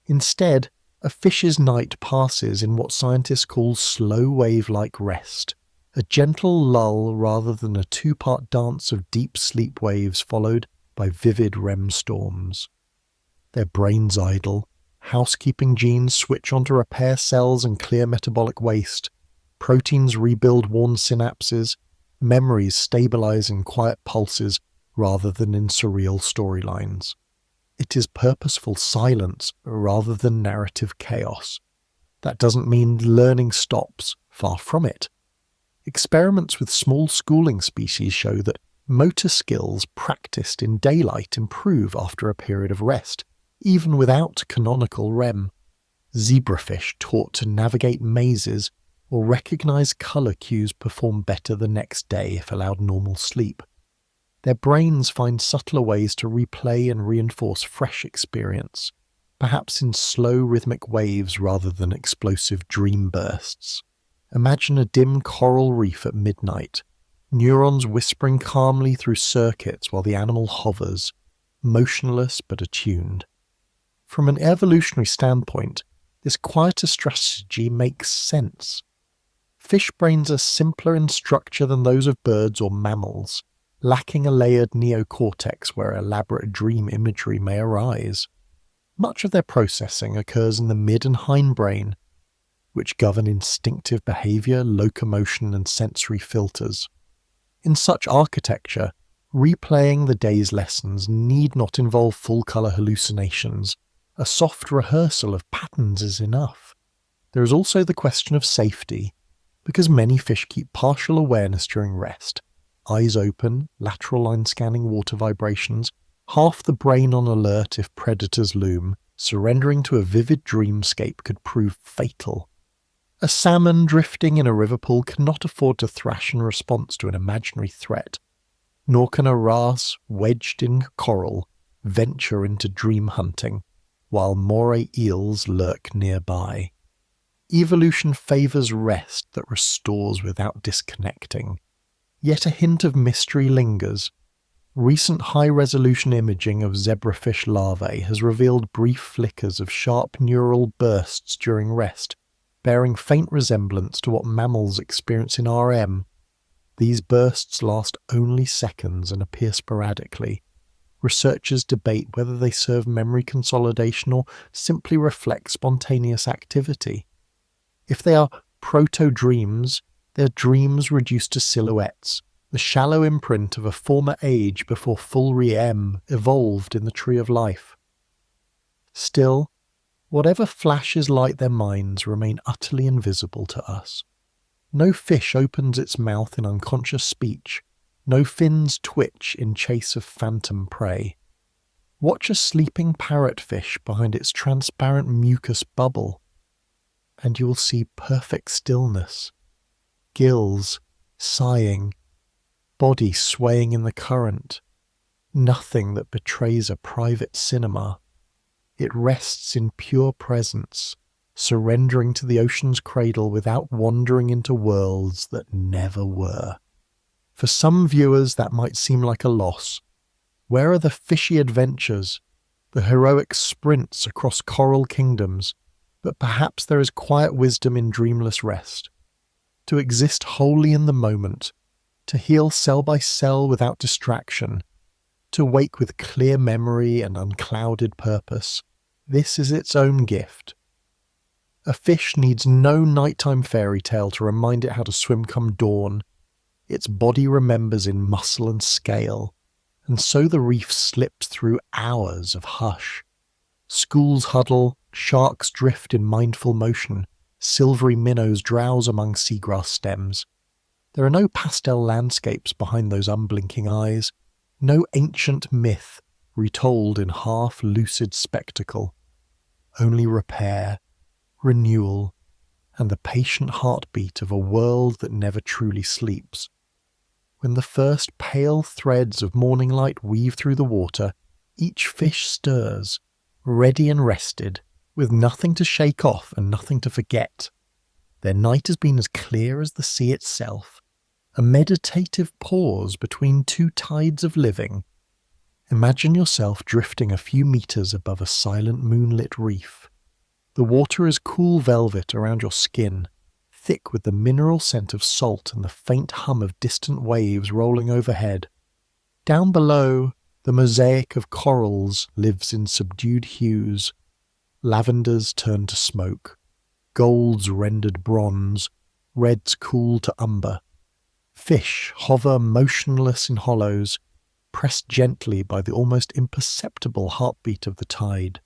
Instead, a fish's night passes in what scientists call slow wave-like rest, a gentle lull rather than a two-part dance of deep sleep waves followed by vivid REM storms. Their brains idle, housekeeping genes switch on to repair cells and clear metabolic waste, proteins rebuild worn synapses, memories stabilize in quiet pulses rather than in surreal storylines. It is purposeful silence rather than narrative chaos. That doesn't mean learning stops, far from it. Experiments with small schooling species show that motor skills practiced in daylight improve after a period of rest, even without canonical REM. Zebrafish taught to navigate mazes or recognize color cues perform better the next day if allowed normal sleep. Their brains find subtler ways to replay and reinforce fresh experience, perhaps in slow rhythmic waves rather than explosive dream bursts. Imagine a dim coral reef at midnight, neurons whispering calmly through circuits while the animal hovers, motionless but attuned. From an evolutionary standpoint, this quieter strategy makes sense. Fish brains are simpler in structure than those of birds or mammals, lacking a layered neocortex where elaborate dream imagery may arise. Much of their processing occurs in the mid and hindbrain, which govern instinctive behavior, locomotion, and sensory filters. In such architecture, replaying the day's lessons need not involve full-color hallucinations. A soft rehearsal of patterns is enough. There is also the question of safety, because many fish keep partial awareness during rest, eyes open, lateral line scanning water vibrations, half the brain on alert if predators loom. Surrendering to a vivid dreamscape could prove fatal. A salmon drifting in a river pool cannot afford to thrash in response to an imaginary threat, nor can a wrasse wedged in coral venture into dream hunting, while moray eels lurk nearby. Evolution favours rest that restores without disconnecting. Yet a hint of mystery lingers. Recent high-resolution imaging of zebrafish larvae has revealed brief flickers of sharp neural bursts during rest, bearing faint resemblance to what mammals experience in REM. These bursts last only seconds and appear sporadically. Researchers debate whether they serve memory consolidation or simply reflect spontaneous activity. If they are proto-dreams, they're dreams reduced to silhouettes, the shallow imprint of a former age before full REM evolved in the tree of life. Still, whatever flashes light their minds remain utterly invisible to us. No fish opens its mouth in unconscious speech. No fins twitch in chase of phantom prey. Watch a sleeping parrotfish behind its transparent mucus bubble, and you will see perfect stillness. Gills sighing, body swaying in the current. Nothing that betrays a private cinema. It rests in pure presence, surrendering to the ocean's cradle without wandering into worlds that never were. For some viewers that might seem like a loss. Where are the fishy adventures, the heroic sprints across coral kingdoms? But perhaps there is quiet wisdom in dreamless rest. To exist wholly in the moment, to heal cell by cell without distraction, to wake with clear memory and unclouded purpose. This is its own gift. A fish needs no nighttime fairy tale to remind it how to swim come dawn. Its body remembers in muscle and scale, and so the reef slipped through hours of hush. Schools huddle, sharks drift in mindful motion, silvery minnows drowse among seagrass stems. There are no pastel landscapes behind those unblinking eyes, no ancient myth retold in half-lucid spectacle. Only repair, renewal, and the patient heartbeat of a world that never truly sleeps. When the first pale threads of morning light weave through the water, each fish stirs, ready and rested, with nothing to shake off and nothing to forget. Their night has been as clear as the sea itself, a meditative pause between two tides of living. Imagine yourself drifting a few meters above a silent moonlit reef. The water is cool velvet around your skin, thick with the mineral scent of salt and the faint hum of distant waves rolling overhead. Down below, the mosaic of corals lives in subdued hues. Lavenders turn to smoke, golds rendered bronze, reds cool to umber. Fish hover motionless in hollows, pressed gently by the almost imperceptible heartbeat of the tide.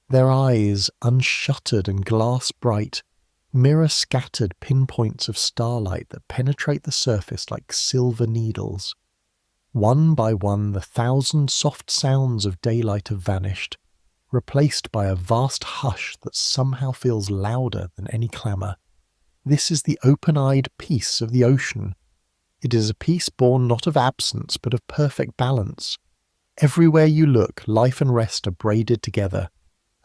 Their eyes, unshuttered and glass-bright, mirror scattered pinpoints of starlight that penetrate the surface like silver needles. One by one, the thousand soft sounds of daylight have vanished, replaced by a vast hush that somehow feels louder than any clamour. This is the open-eyed peace of the ocean. It is a peace born not of absence, but of perfect balance. Everywhere you look, life and rest are braided together.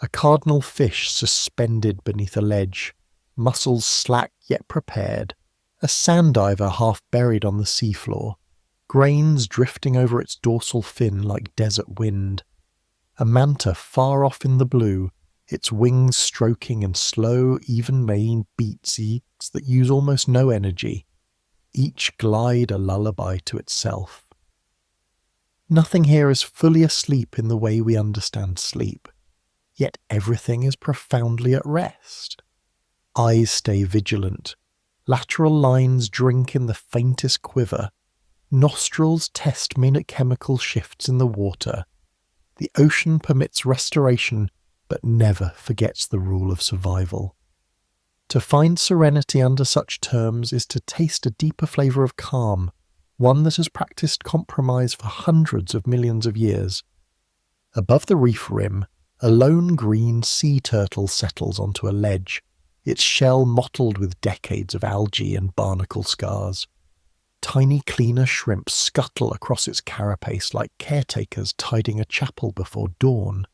A cardinal fish suspended beneath a ledge, muscles slack yet prepared, a sand diver half buried on the seafloor, grains drifting over its dorsal fin like desert wind, a manta far off in the blue, its wings stroking in slow, even-maned beats that use almost no energy. Each glide a lullaby to itself. Nothing here is fully asleep in the way we understand sleep, yet everything is profoundly at rest. Eyes stay vigilant, lateral lines drink in the faintest quiver, nostrils test minute chemical shifts in the water. The ocean permits restoration, but never forgets the rule of survival. To find serenity under such terms is to taste a deeper flavour of calm, one that has practised compromise for hundreds of millions of years. Above the reef rim, a lone green sea turtle settles onto a ledge, its shell mottled with decades of algae and barnacle scars. Tiny cleaner shrimp scuttle across its carapace like caretakers tidying a chapel before dawn.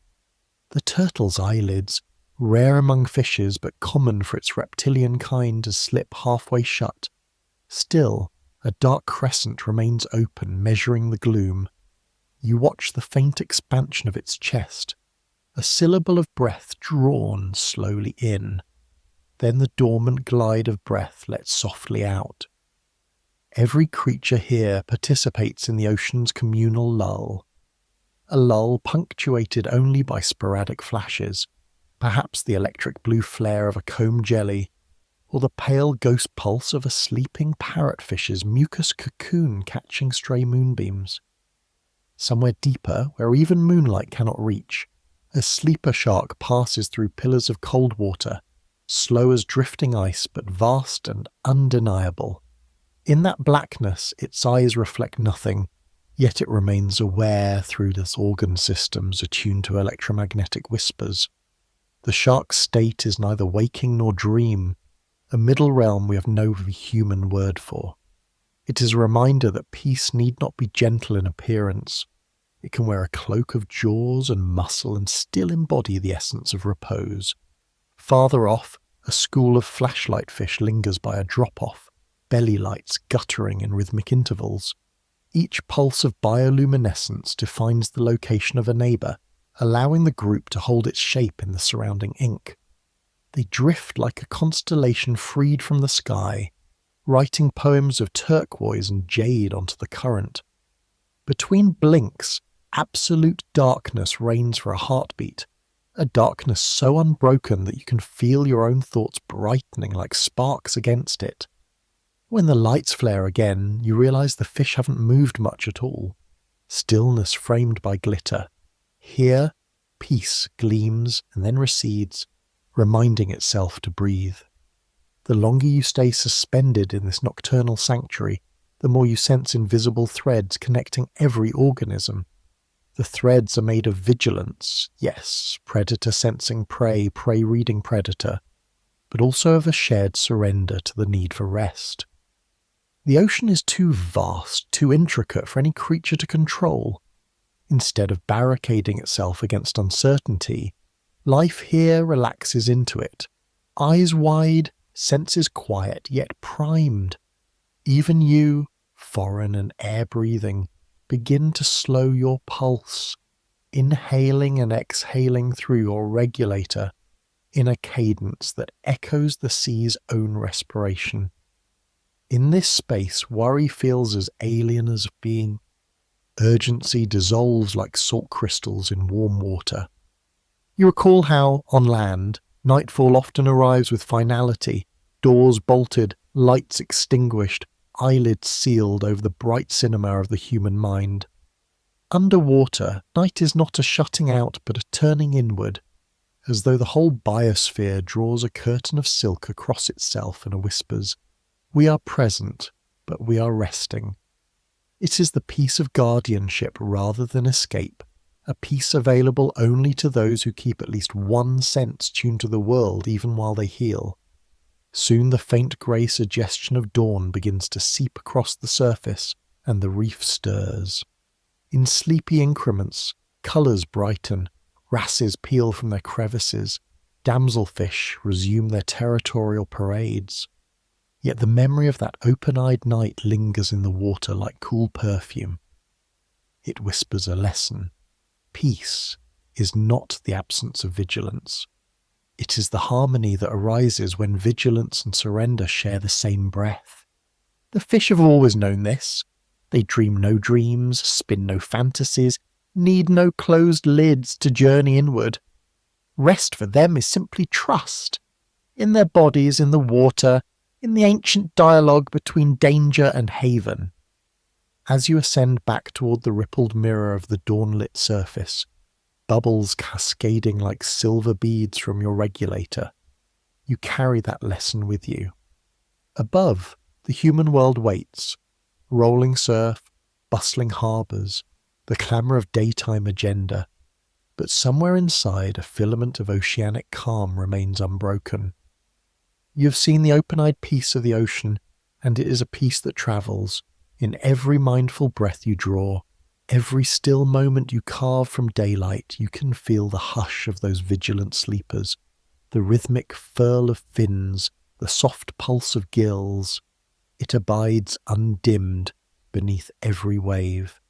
The turtle's eyelids, rare among fishes but common for its reptilian kind to slip halfway shut. Still, a dark crescent remains open, measuring the gloom. You watch the faint expansion of its chest, a syllable of breath drawn slowly in. Then the dormant glide of breath let softly out. Every creature here participates in the ocean's communal lull. A lull punctuated only by sporadic flashes, perhaps the electric blue flare of a comb jelly, or the pale ghost pulse of a sleeping parrotfish's mucus cocoon catching stray moonbeams. Somewhere deeper, where even moonlight cannot reach, a sleeper shark passes through pillars of cold water, slow as drifting ice but vast and undeniable. In that blackness, its eyes reflect nothing, yet it remains aware through its organ systems attuned to electromagnetic whispers. The shark's state is neither waking nor dream, a middle realm we have no human word for. It is a reminder that peace need not be gentle in appearance. It can wear a cloak of jaws and muscle and still embody the essence of repose. Farther off, a school of flashlight fish lingers by a drop-off, belly lights guttering in rhythmic intervals. Each pulse of bioluminescence defines the location of a neighbour, allowing the group to hold its shape in the surrounding ink. They drift like a constellation freed from the sky, writing poems of turquoise and jade onto the current. Between blinks, absolute darkness reigns for a heartbeat, a darkness so unbroken that you can feel your own thoughts brightening like sparks against it. When the lights flare again, you realise the fish haven't moved much at all. Stillness framed by glitter. Here, peace gleams and then recedes, reminding itself to breathe. The longer you stay suspended in this nocturnal sanctuary, the more you sense invisible threads connecting every organism. The threads are made of vigilance, yes, predator sensing prey, prey reading predator, but also of a shared surrender to the need for rest. The ocean is too vast, too intricate for any creature to control. Instead of barricading itself against uncertainty, life here relaxes into it. Eyes wide, senses quiet, yet primed. Even you, foreign and air-breathing, begin to slow your pulse, inhaling and exhaling through your regulator, in a cadence that echoes the sea's own respiration. In this space, worry feels as alien as being. Urgency dissolves like salt crystals in warm water. You recall how, on land, nightfall often arrives with finality, doors bolted, lights extinguished, eyelids sealed over the bright cinema of the human mind. Underwater, night is not a shutting out but a turning inward, as though the whole biosphere draws a curtain of silk across itself and whispers, "We are present, but we are resting." It is the peace of guardianship rather than escape, a peace available only to those who keep at least one sense tuned to the world even while they heal. Soon the faint grey suggestion of dawn begins to seep across the surface, and the reef stirs. In sleepy increments, colours brighten, wrasses peel from their crevices, damselfish resume their territorial parades. Yet the memory of that open-eyed night lingers in the water like cool perfume. It whispers a lesson. Peace is not the absence of vigilance. It is the harmony that arises when vigilance and surrender share the same breath. The fish have always known this. They dream no dreams, spin no fantasies, need no closed lids to journey inward. Rest for them is simply trust. In their bodies, in the water, in the ancient dialogue between danger and haven. As you ascend back toward the rippled mirror of the dawn-lit surface, bubbles cascading like silver beads from your regulator, you carry that lesson with you. Above, the human world waits. Rolling surf, bustling harbours, the clamour of daytime agenda. But somewhere inside, a filament of oceanic calm remains unbroken. You have seen the open-eyed peace of the ocean, and it is a peace that travels. In every mindful breath you draw, every still moment you carve from daylight, you can feel the hush of those vigilant sleepers, the rhythmic furl of fins, the soft pulse of gills. It abides undimmed beneath every wave.